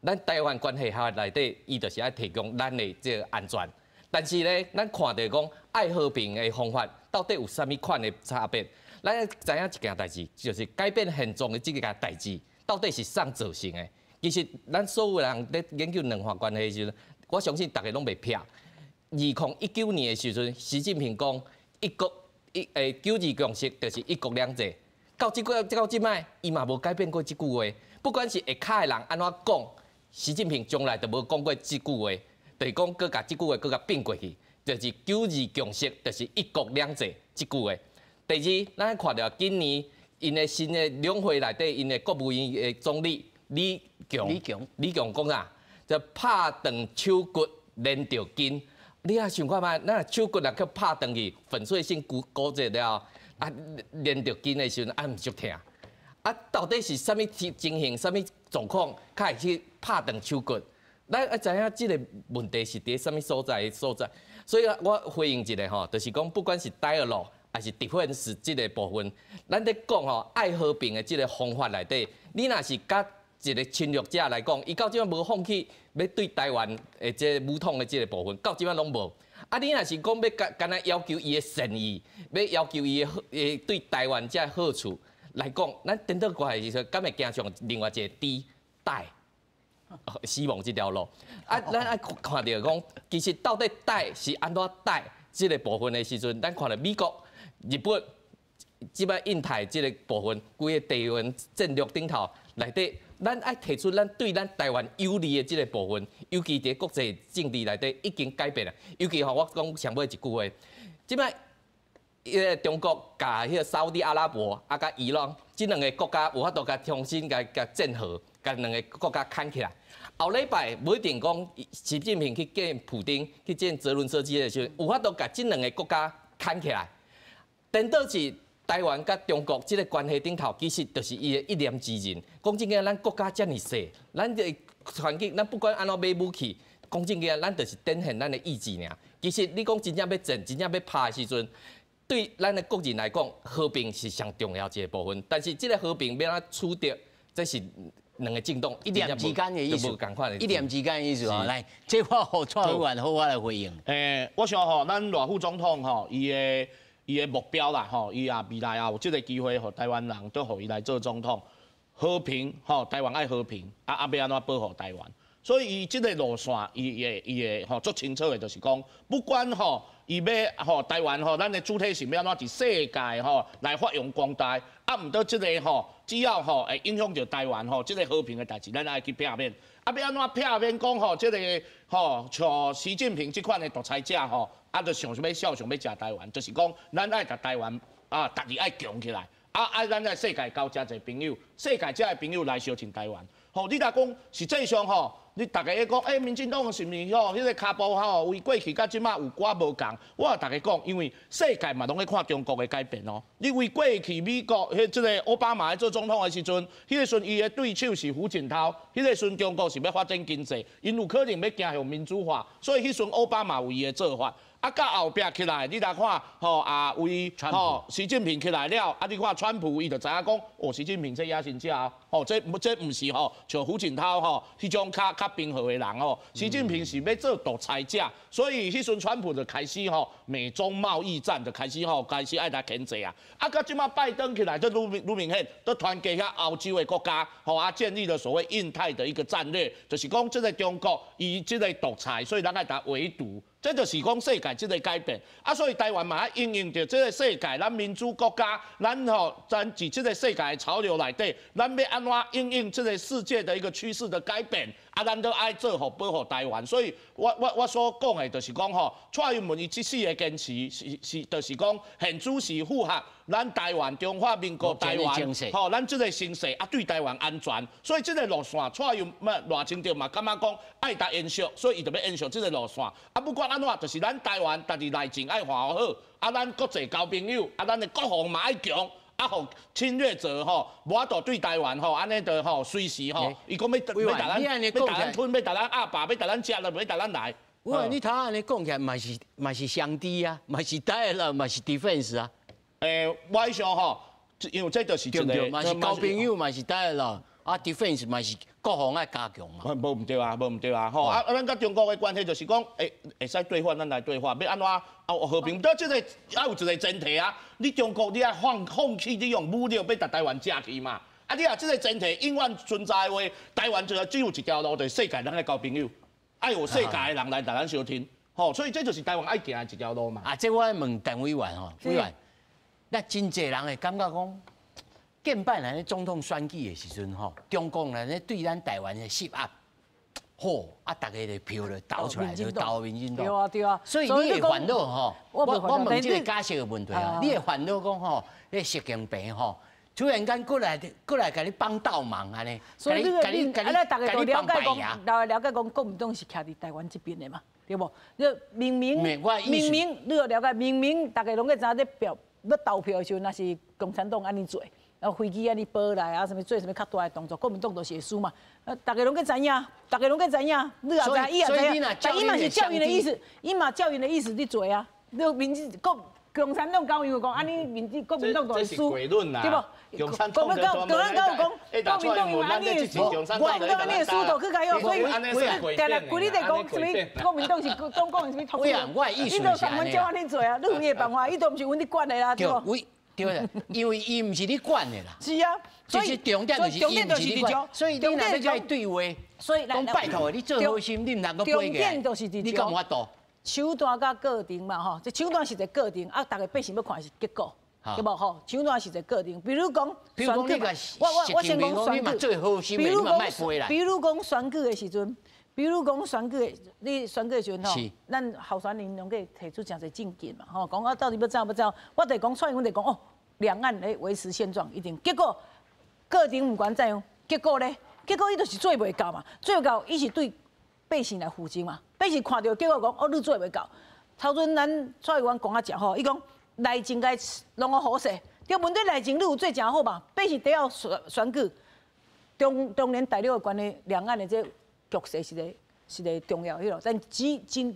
咱台湾关系下内底，伊就是爱提供咱的这个安全。但是咧，咱看到讲爱和平的方法，到底有啥物款的差别？咱知影一件代志，就是改变现状的这个代志，到底是啥造成的？其实咱所有人咧研究两岸关系的时阵，我相信大家拢袂骗。2019年的时阵，习近平讲九二共识就是一国两制，到即摆，伊嘛无改变过即句话。不管是下骹的人安怎讲，习近平从来都无讲过即句话。就是讲，佮甲即句话，佮甲变过去，就是九二共识，就是一国两制即句话。第二，咱看到今年因的新的两会内底，因的国务院的总理李李强讲啊，就拍断手骨连着筋。你啊想看觅，咱手骨若去拍断去，粉碎性骨折了，啊连着筋的时阵，啊毋足疼。啊，到底是啥物情形、啥物状况，才会去拍断手骨？咱要知影即个问题是伫啥物所在？所以我回应一下吼，就是讲，不管是dialogue还是defense即个部分，咱咧讲吼，爱和平的即个方法内底，你若是甲一个侵略者来讲，伊到即摆无放弃要对台湾的即个武统的即个部分，到即摆拢无。啊，你若是讲要干那要求伊的善意，要求伊的对台湾这好处来讲，咱颠倒过来时阵，敢会走上另外一个代死亡这条路。啊，咱爱看到讲，其实到底是安怎即个部分的时阵，咱看到美国、日本。即摆印太即个部分，规个地缘战略顶头内底，咱爱提出咱对咱台湾有利的即个部分，尤其伫国际政治内底已经改变了。尤其我讲上尾一句话，即摆中国甲迄个沙特阿拉伯啊甲伊朗即两个国家有法度甲重新甲整合，甲两个国家牵起来。后礼拜不一定讲习近平去见普丁，去见泽伦斯基的时候，有法度甲即两个国家牵起来，颠倒是。台湾甲中国即个关系顶头，其实就是伊的一念之仁。讲真个，咱国家遮尔细，咱的环境，咱不管安怎买武器，讲真个，咱就是展现咱的意志尔。其实你讲真正要战，真正要拍的时阵，对咱的国人来讲，和平是上重要一个部分。但是即个和平要安怎取得，这是两个政党一念之间的意思，一念之间的意思哦。来，这话好蔡委员好我来回应。我想吼，咱赖副总统吼，伊的目标啦，吼，伊也未来也有即个机会，互台湾人都互伊来做总统，和平，吼，台湾爱和平，要安怎保护台湾？所以伊即个路线，伊会吼足清楚的，就是讲，不管吼，伊要吼台湾吼，咱的主体是要安怎伫世界吼来发扬光大，啊，毋到即个吼，只要吼会影响到台湾吼，即个和平的代志，咱爱去摒免。啊，要安怎摒免讲吼，即个吼像习近平即款的独裁者吼。啊，就想要想要食台湾，就是讲，咱爱甲台湾啊，逐日爱强起来，爱咱在世界交遮侪朋友，世界遮的朋友来相亲台湾。吼，你若讲实际上吼，你大家咧讲，民进党是毋是吼，迄个骹步吼，为过去甲即马有寡无共？我大家讲，因为世界嘛拢咧看中国的改变哦。你为过去美国即个奥巴马做总统的时阵，迄个时阵伊的对手是胡锦涛，迄个时阵中国是要发展经济，因有可能要行向民主化，所以迄时阵奥巴马有伊的做法。啊，到后壁起来，你来看，为习近平起来了，你看川普伊就知影讲，习近平这野心家，这毋是像胡锦涛迄种较平和的人习近平是要做独裁者，所以迄阵川普就开始美中贸易战就开始爱来牵制啊，到即马拜登起来，就愈明显，都团结遐欧洲的国家，建立了所谓印太的一个战略，就是讲这个中国伊这个独裁，所以咱爱来围堵。这就是讲世界这个改变，所以台湾嘛应用着这个世界，咱民主国家，咱伫这个世界的潮流内底，咱要安怎应用这个世界的一个趋势的改变，咱都爱做好保护台湾。所以我所讲的就是讲蔡英文伊这4个坚持就是讲现主是符合咱台湾中华民国台湾咱这个形势对台湾安全，所以这个路线蔡英文赖清德嘛感觉讲爱达延续，所以伊就要延续这个路线。不管安怎，就是咱台湾家己内政爱hòa好，咱国际交朋友，咱的国防嘛爱强，互侵略者无法度对台湾安尼就随时伊讲要打咱吞，要打咱压霸，要打咱食了，要打咱来。你头安尼讲起来，嘛是相敌啊，嘛是dialogue，嘛是 defense 啊。我想因为这就是一个，嘛是交朋友，嘛是dialogue。defense 嘛是国防爱加强嘛，无毋对啊，咱甲中国的关系就是讲，会使对话，咱来对话，要安怎和平？这个有一个前提啊，你中国你爱放弃你用武力要把台湾架起嘛，你若这个前提永远存在的话，台湾就只有一条路，就是世界咱来交朋友，爱有世界的人来咱相听，所以这就是台湾爱行的一条路嘛。这我爱问陈委员委员，那真侪人会感觉讲。见摆咱咧总统选举的时阵中共咧对咱台湾的施压，大家的票就投出来，就投民进党。对啊。所以你会烦恼我问这个假设的问题你会烦恼讲习近平突然间过来给你帮倒忙安尼，所以你大家都了解呀，了解讲国民党是徛伫台湾这边的嘛，对不？你明明你要了解，明明大家拢个知影要投票的时候，那是共产党安尼做，然后飞机安尼飞来啊，什么做什么较大的动作，国民党都是会输嘛。大家拢个知影，你也知，伊也知，但伊嘛是教育的意思，伊嘛教育的意思伫做啊。你共产党教育讲，安尼国民党就会输，对不？共产党有讲，国民党因为安尼会输，国民党安尼会输就去解药，所以定定规日在讲什么国民党是中共什么统治，你都上阮叫安尼做啊，你有伊的办法，伊都毋是阮咧管的啦，对不？对啦，因为伊毋是你管的啦。是啊，所以重点就是伊毋是你管，所以你若要甲伊对话，所以讲拜托你做好心，你毋能够背起来，你敢有法度？手段甲过程嘛吼，这手段是一个过程，啊，大家百姓要看是结果，对无吼？手段是一个过程，比如讲选举，我先讲选举，比如讲选举的时阵，你选举的时阵吼，咱候选人拢计提出诚侪证件嘛，吼，讲啊到底要怎不怎？我得讲，蔡英文得讲哦，两岸来维持现状一定，结果过程不管怎样，结果咧，结果伊就是做袂到嘛，做袂到伊是对百姓来负责嘛。百姓看到结果讲，哦，你做袂到。头阵咱蔡英文讲啊诚好，伊讲内政该拢我好势，对问题内政你有做诚好嘛？百姓得要选举，中联大陆的关系，两岸的这局势是个重要迄落，但几年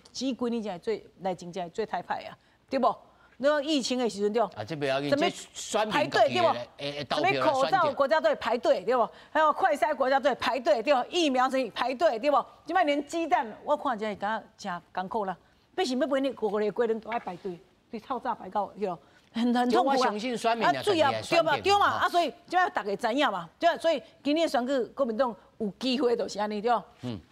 才是最内政才是最歹歹啊，对不？那疫情的时阵对，这不要紧，这排队对不？什么口罩国家队排队对不？还有快筛国家队排队对不？疫苗是排队对不？即摆连鸡蛋我看真是敢真艰苦啦，必须要买你5个人都爱排队，对透早排到对，很痛苦啊。我相信选民啊，对啊，对嘛啊，所以即摆大家知影嘛，对，所以今年选举国民党有机会就是安尼对，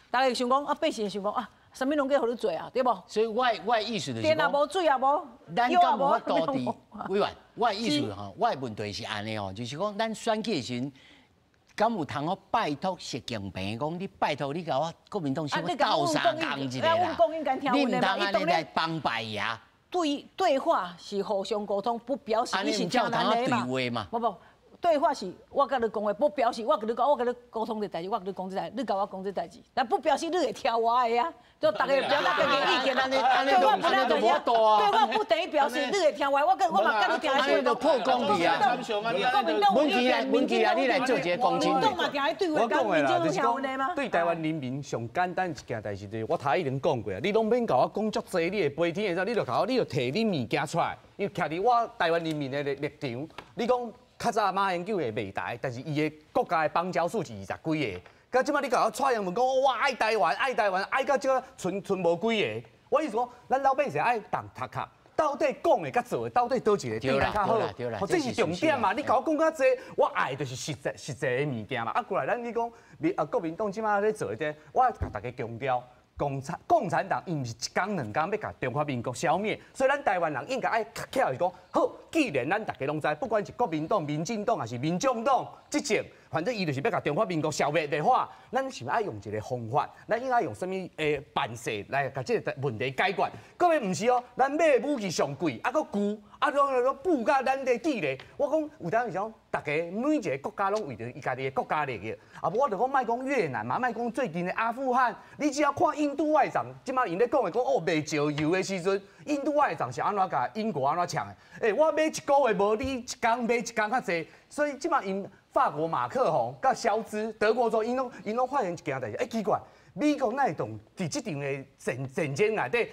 大家想讲啊，百姓想讲啊。什么拢计互你做啊，对不？所以我意思就是电也无，水也无，咱敢无法度伫委员，我意思吼，我问题是安尼吼，就是讲咱选举时，敢有通好拜托习近平讲，你拜托你甲我国民党先斗相共一下啦，你唔通安尼来帮败呀？对话是互相沟通，不表示你是正难的嘛。不。对话是我甲你讲话，不表示我甲你讲，我甲你沟通的代志，我甲你讲这代，你甲我讲这代志，但不表示你会听我的呀。就大家表达大家意见，对我不能怎样，对我不等于表示你会听我，我嘛甲你听下去。就破公理啊！问题啊，你来做一个公正。我讲的啦，就是讲对台湾人民上简单一件代志，就是我头已经讲过啊，你拢免甲我讲足济，你会飞天的时候，你就甲我，你就摕你物件出来，因为徛伫我台湾人民的立场，你讲。较早马英九会袂台，但是伊的国家的邦交数是20几个。到即摆你甲我蔡英文讲，我爱台湾，爱到即个剩无几个。我意思讲，咱老百姓爱动读壳，到底讲的甲做的，到底倒一个对咱较好？这是重点嘛。你甲我讲较济，我爱就是实际的物件嘛。啊，过来咱你讲，国民党即摆咧做的，我甲大家强调。共产党伊毋是一天两天要甲中华民国消灭，所以咱台湾人应该爱巧是讲，好，既然咱大家拢知，不管是国民党、民进党还是民众党，执政，反正伊就是要甲中华民国消灭的话，咱是爱用一个方法，咱应该用什么办法来甲这个问题解决？各位毋是哦，咱买的武器上贵，啊，搁旧，啊，拢布甲咱的地咧。我讲有当时讲，大家每一个国家拢为着伊家己的国家利益，啊，我就讲莫讲越南嘛，莫讲最近的阿富汗，你只要看印度外长，即马因咧讲的讲哦，卖石油的时阵，印度外长是安怎甲英国安怎抢的？我买一个月无你一天买一天较济，所以即马因法国马克宏甲肖兹，德国州因拢发现一件代志，奇怪，美国那种伫即场的战争内底。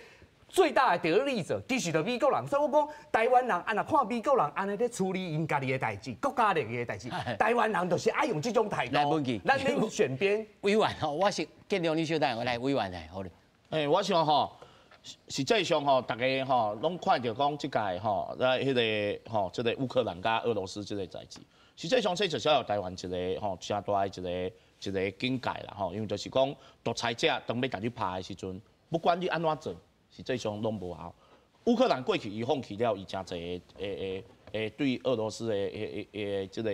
最大的得利者，其实就是美国人。所以我讲，台湾人安那看美国人安尼咧处理因家己的代志、国家利益的代志，台湾人就是爱用这种态度。来问题，咱免选边。委员吼，我是建良你小等，我来委员来，好咧。我想吼，实际上吼，大家吼拢看到讲即届吼，迄个吼，即个乌克兰甲俄罗斯即个代志，实际上这就是要台湾一个吼，正大的一个境界啦吼，因为就是讲独裁者当要甲你拍的时阵，不管你安怎做。实际上拢无效。乌克兰过去伊放弃了伊真侪对俄罗斯的即个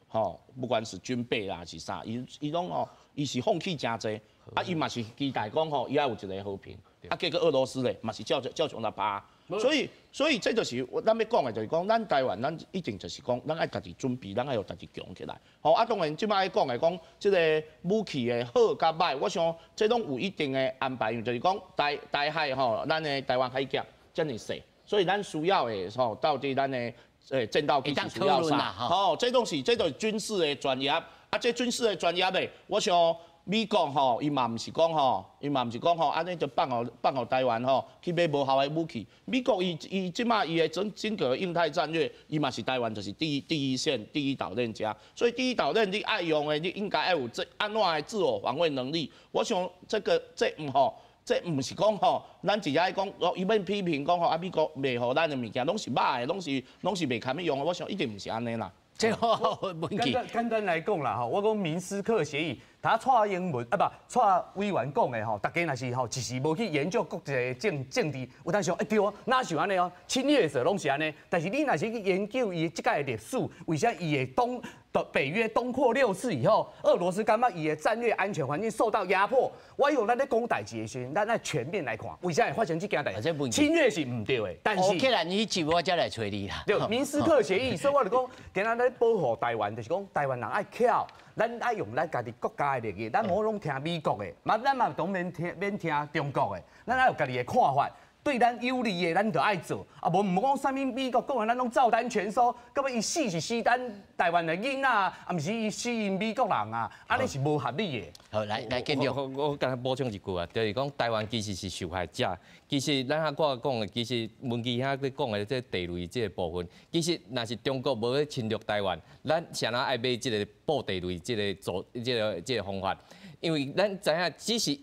吼，不管是军备啦是啥，伊拢吼，伊是放弃真侪，啊伊嘛是期待讲吼，伊要有一个和平，啊结果俄罗斯咧嘛是照常来拍，所以这就是咱要讲的，就是讲咱台湾，咱一定就是讲，咱爱家己准备，咱爱有家己强起来。吼，啊，当然即摆爱讲的讲，即个武器的好甲歹，我想这拢有一定的安排，就是讲台海吼，咱的台湾海峡遮尔细，所以咱需要的吼，到底咱的战斗机是需要啥？吼，这就是军事的专业，啊，这军事的专业咧，我想。美国吼，伊嘛毋是讲吼，安尼就放互台湾吼去买无效的武器。美国伊即马伊的整个印太战略，伊嘛是台湾就是第一线第一岛链家。所以第一岛链你爱用的，你应该爱有安怎的自我防卫能力。我想这毋是讲吼，咱直接讲伊要批评讲吼，美国卖互咱的物件拢是歹的，拢是袂堪要用的。我想一定毋是安尼啦。这好问题。简单来讲啦，吼，我讲明斯克协议，他蔡英文啊不，蔡委员讲的吼，大家若是吼，一时无去研究国际政治，有当想对哦，哪像安尼哦，侵略者拢是安尼，但是你若是去研究伊即个历史，为啥伊会北约东扩6次以后，俄罗斯感觉伊的战略安全环境受到压迫？我用咱咧讲代志的时阵，咱来全面来看，为啥会发生这件代志？侵略是唔对的，但是OK啦，你集我才来找你啦。对，明斯克协议，所以我就讲，今仔咧保护台湾，就是讲台湾人爱巧，咱爱用咱家己国家的利益，咱唔好拢听美国的，咱嘛当免听中国的，咱爱有家己的看法。对咱有利的，咱就爱做，啊无唔讲啥物美国讲的，咱拢照单全收，到尾伊死是死咱台湾的囡仔，啊毋是伊死因美国人啊，安尼是无合理的。好，来继续。我刚才补充一句啊，就是讲台湾其实是受害者，其实咱我讲的，其实文基遐咧讲的这地雷这个部分，其实若是中国无咧侵略台湾，咱谁人爱买这个布地雷这个方法，因为咱知影只是。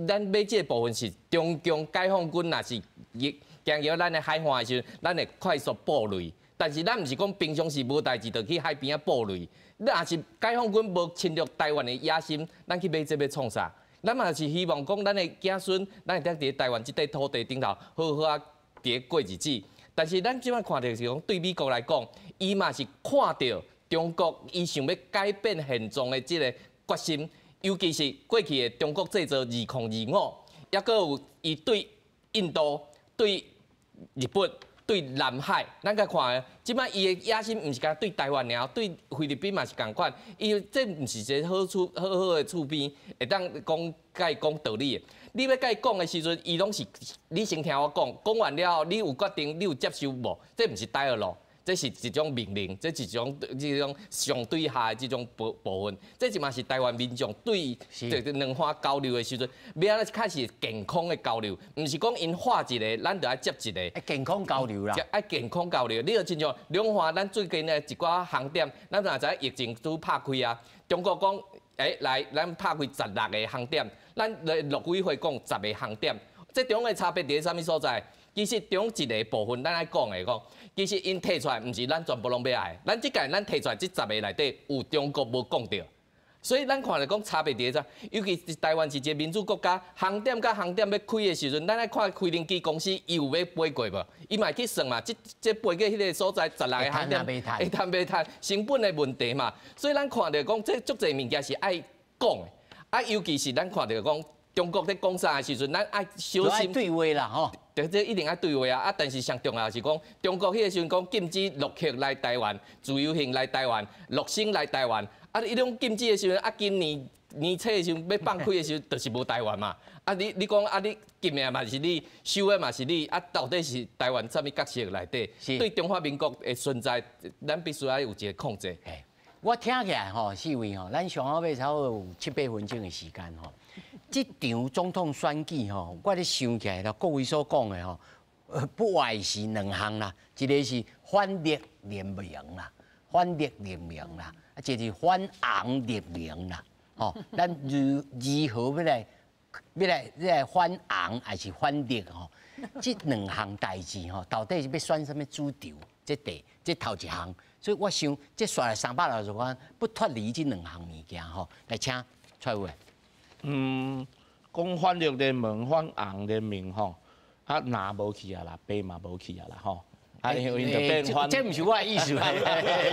咱买这部分是中共解放军，若是行入咱的海岸的时候，咱会快速布雷。但是咱毋是讲平常时无代志就去海边啊布雷。若是解放军无侵略台湾的野心，咱去买这要创啥？咱嘛是希望讲咱的子孙，咱会当伫台湾这块土地顶头好好啊伫过日子。但是咱即摆看到是讲，对美国来讲，伊嘛是看到中国伊想要改变现状的这个决心。尤其是过去的中国制造2025，也阁有伊对印度、对日本、对南海，咱甲看，即摆伊的野心毋是讲对台湾尔，对菲律宾嘛是共款。伊这毋是一个好的厝边，会当甲伊讲道理的。你要甲伊讲的时阵，伊拢是你先听我讲，讲完了后，你有决定，你有接受无？这毋是台二路。这是一种命令，这是一种上对下的这种部分，这即嘛是台湾民众对两方交流的时阵，要安尼开始健康的交流，毋是讲因画一个，咱就爱接一个。健康交流啦，爱健康交流。你就亲像两岸，咱最近的一寡航点，咱若知疫情拄拍开啊，中国讲，来，咱拍开16个航点，咱陆委会讲10个航点，这中的差别伫啥物所在？其实中一个部分，咱爱讲的讲，其实因提出来，毋是咱全部拢要爱，咱即届咱提出来这10个内底有中国无讲到，所以咱看来讲差别伫啥？尤其是台湾是一个民主国家，航点甲航点要开的时阵，咱爱看开轮机公司伊有要飞过无？伊嘛去算嘛，这飞过迄个所在16个航点，会赚袂赚？成本的问题嘛，所以咱看到讲这足侪物件是爱讲的，啊，尤其是咱看到讲。中国在讲啥的时阵，咱爱小心对话啦，吼。对，这一定爱对话啊！但是上重要是讲，中国迄个时阵讲禁止陆客来台湾、自由行来台湾、陆生来台湾。啊，伊种禁止的时阵，啊，今年初的时阵要放开的时候，就是无台湾嘛。啊，你讲啊，你禁的嘛是你，收的嘛是你，啊，到底是台湾什么角色内底？对中华民国的存在，咱必须要有一个控制。我听起来吼，四位吼，咱上好要差不多有7、8分钟的时间吼。这场总统选举吼，我咧想起来了，各位所讲的吼，不外是2项啦，一个是反绿联盟啦，反绿联盟啦，啊，一个是反红联盟啦，吼，咱如何要来反红还是反绿吼？这2项代志吼，到底是要选什么主轴？这头一项，所以我想这选了360万，不脱离这2项物件吼，来请蔡委员。讲反绿联盟、反红联盟吼，啊蓝无去啊啦，白嘛无去啊啦吼，啊因为就变反，这不是我的意思，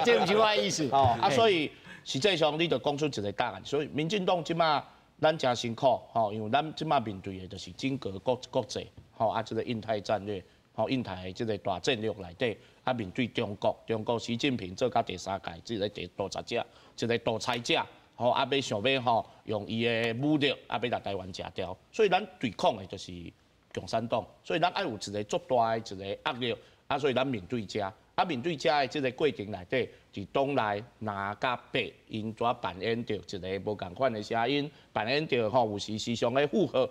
这不是我的意思。哦，啊所以实际上你就讲出一个答案，所以民进党即马咱真辛苦吼，因为咱即马面对的就是整个国际吼啊，这个印太战略印太的这个大战略内底，啊面对中国，中国习近平做到第3届，这个第独裁者，一个独裁者，啊要想要用伊的武力，啊要来台湾吃掉，所以咱对抗的就是共产党，所以咱爱有一个足大的一个压力，啊所以咱面对这。啊，面对这的这个过程内底，伫东内南甲北，因怎扮演着一个无共款的声音，扮演着有时常咧附和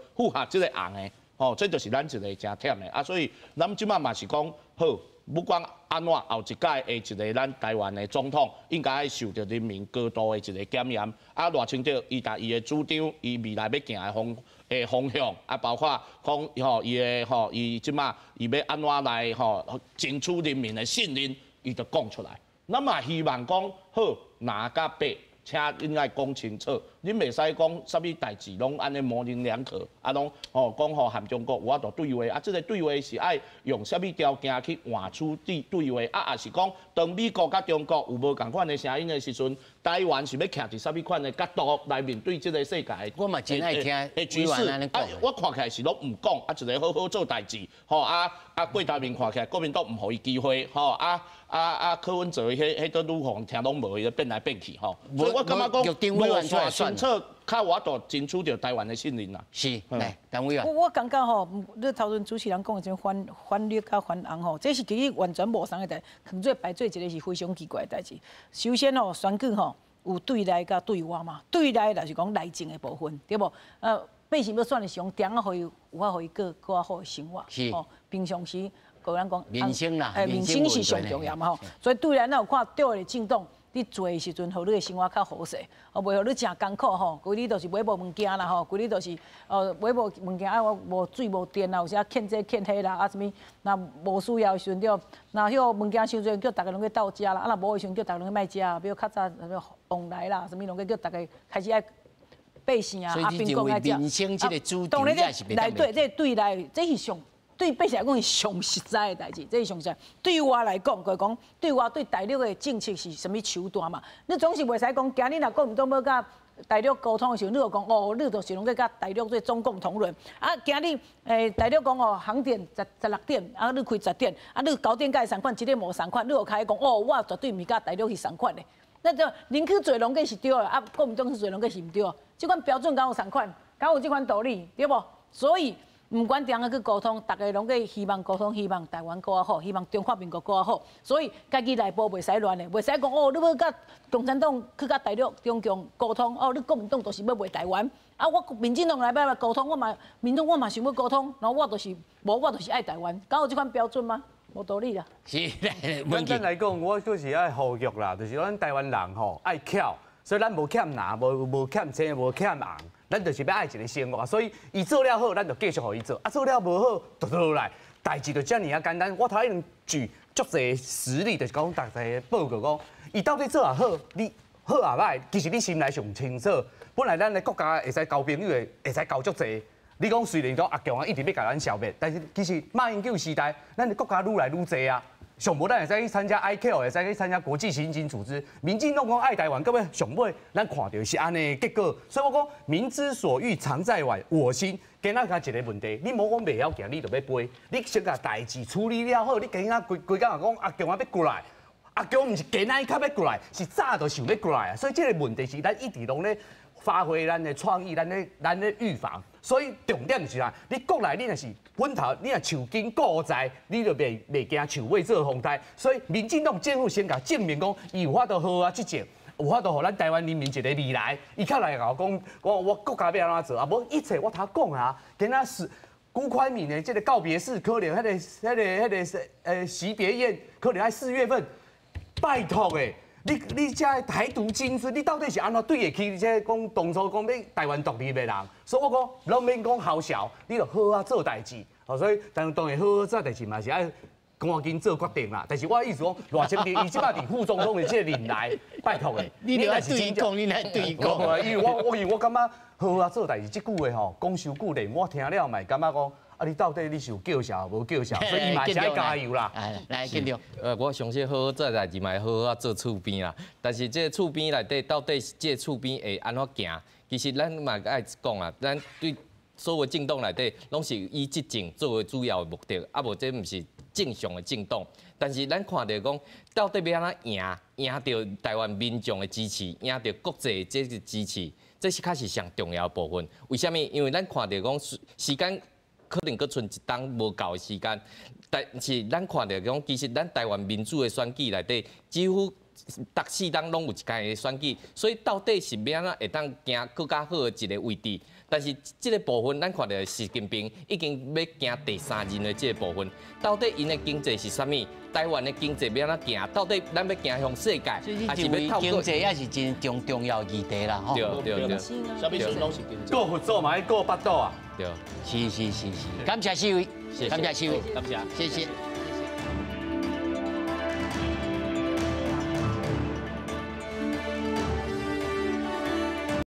这个红的，这就是咱一个真忝的。啊，所以咱即马嘛是讲好，不管安怎，后一届的一个咱台湾的总统，应该受到人民高度的一个检验。啊，赖清德伊的主张，伊未来要行的方向，啊，包括讲伊即马伊要安怎来争取人民的信任，伊就讲出来。咱嘛希望讲好南甲北，请应该讲清楚，恁袂使讲啥物代志拢安尼模棱两可，啊拢讲含中国有法度对话，啊，这个对话是爱用啥物条件去换取对话，啊，也是讲当美国甲中国有无共款的声音的时阵，台湾是要徛伫啥物款的角度来面对这个世界？我嘛真爱听的局势，啊，我看起来是拢唔讲，啊，一个好好做代志，郭台铭看起来国民党唔互伊机会，柯文哲迄都愈互听拢无，伊变来变去，所以我感觉讲落选清楚，较有法度争取到台湾的信任啦。是，来，单位啊。我感觉你头先主持人讲的这反绿甲反红这是其实完全无相的代，可能摆做一个是非常奇怪的代志。首先选举有对内甲对外嘛，对内就是讲内政的部分，对无？百姓要选的时候，点啊，互伊有法互伊过好的生活。是。平常时。个人讲，民生啦，民生是上重要嘛吼，所以对咱有看对的政党，你做的时阵，互你的生活较好势，袂互你真艰苦吼，规日就是买无物件啦吼，规日就是买无物件啊，无水无电啦，有时啊欠这欠迄啦，啊什物，那无需要的时阵着，那迄物件伤侪叫大家拢去斗食啦，啊若无的时阵叫大家拢去卖食，比如较早往来啦，什物拢去叫大家开始爱百姓啊，所以你认为民生这个主题也是袂当对，这对内这是上。对百姓来讲是上实在的代志，这是上实在。对我来讲，就是讲对我对大陆的政策是什么手段嘛？你总是袂使讲，今日若国民党要甲大陆沟通的时候，你就讲你就是拢在甲大陆做中共同论。啊，今日大陆讲航点16点，啊你开10点，啊你9点甲伊同款，1点无同款，你又开始讲我绝对毋是甲大陆是同款的。那就人去做拢计是对的，啊国民党去做拢计是毋对的。这款标准敢有同款，敢有这款道理，对无？所以。唔管怎样去沟通，大家拢个希望沟通，希望台湾过较好，希望中华民国过较好。所以家己内部袂使乱的，袂使讲你要甲共产党去甲大陆中共沟通，你国民党就是要卖台湾。啊，我民进党来沟通，民众我嘛想要沟通，然后我就是爱台湾，敢有这款标准吗？无道理啦。是，简单来讲，我就是爱呼吁啦，就是咱台湾人爱巧，所以咱无欠拿，无欠钱，无欠红。咱就是要爱一个生活，所以伊做了好，咱就继续互伊做；做了无好，就倒来。代志就遮尔啊简单。我头一两举足侪实例，就是讲大家报告讲，伊到底做也好，你好也歹，其实你心内上清楚。本来咱的国家会使交朋友的，会使交足侪。你讲虽然讲阿强一直要甲咱消灭，但是其实马英九时代，咱的国家愈来愈侪啊。上无咱会使去参加 IQ， 会使去参加国际刑警组织。民进党讲爱台湾，到尾上尾咱看到是安尼结果。所以我讲民之所欲，常在我心。今仔个一个问题，你无讲袂晓行，你就要飞。你先甲代志处理了好，你今仔规工讲阿强要过来，阿强毋是今仔较要过来，是早就想要过来啊。所以这个问题是咱一直拢咧发挥咱的创意，咱的预防。所以重点就是啊，你国内你若是本头，你若树根固在，你就袂惊树尾做风台。所以民进党政府先甲证明讲，伊有法度好啊执政，有法度互咱台湾人民一个未来。伊较来甲我讲，我国家要安怎做啊？无一切我头讲啊，今仔是辜宽敏的这个告别式，可能迄个惜别宴，可能喺4月份，拜托诶。你这台独精神，你到底是安怎对得起这讲当初讲要台湾独立的人？所以我讲，拢免讲好笑，你就好啊做代志。所以当然好好做代志嘛是爱赶紧做决定啦。但是我意思讲，赖清德伊即摆伫副总统的这个任内，拜托诶，你来对伊讲，你来对伊讲。因为我感觉好啊做代志，这句话吼讲伤久咧，我听了嘛感觉讲。啊！你到底你是有叫嚣无叫嚣？所以伊嘛是爱加油啦。来，紧着。我相信好好做代志嘛，好好做厝边啦。但是这厝边内底到底这厝边会安怎行？其实咱嘛爱讲啊，咱对所有政党内底，拢是以执政作为主要的目的，啊无这毋是正常的政党。但是咱看到讲，到底要安怎赢到台湾民众的支持，赢到国际这个支持，这是确实上重要的部分。为什么？因为咱看到讲时间可能搁剩一档无够的时间，但是咱看到讲，其实咱台湾民主的选举内底，几乎逐4档拢有一间的选举，所以到底是要安怎会当行更加好的一个位置？但是这个部分，咱看到习近平已经要行第3任的这个部分，到底因的经济是啥物？台湾的经济要安怎行？到底咱要行向世界，还是要透过经济也是真重要议题啦，吼。对，啥物事拢是经济。过佛祖嘛，要过巴肚啊。对，是，感谢四位，感谢四位，感谢。谢谢。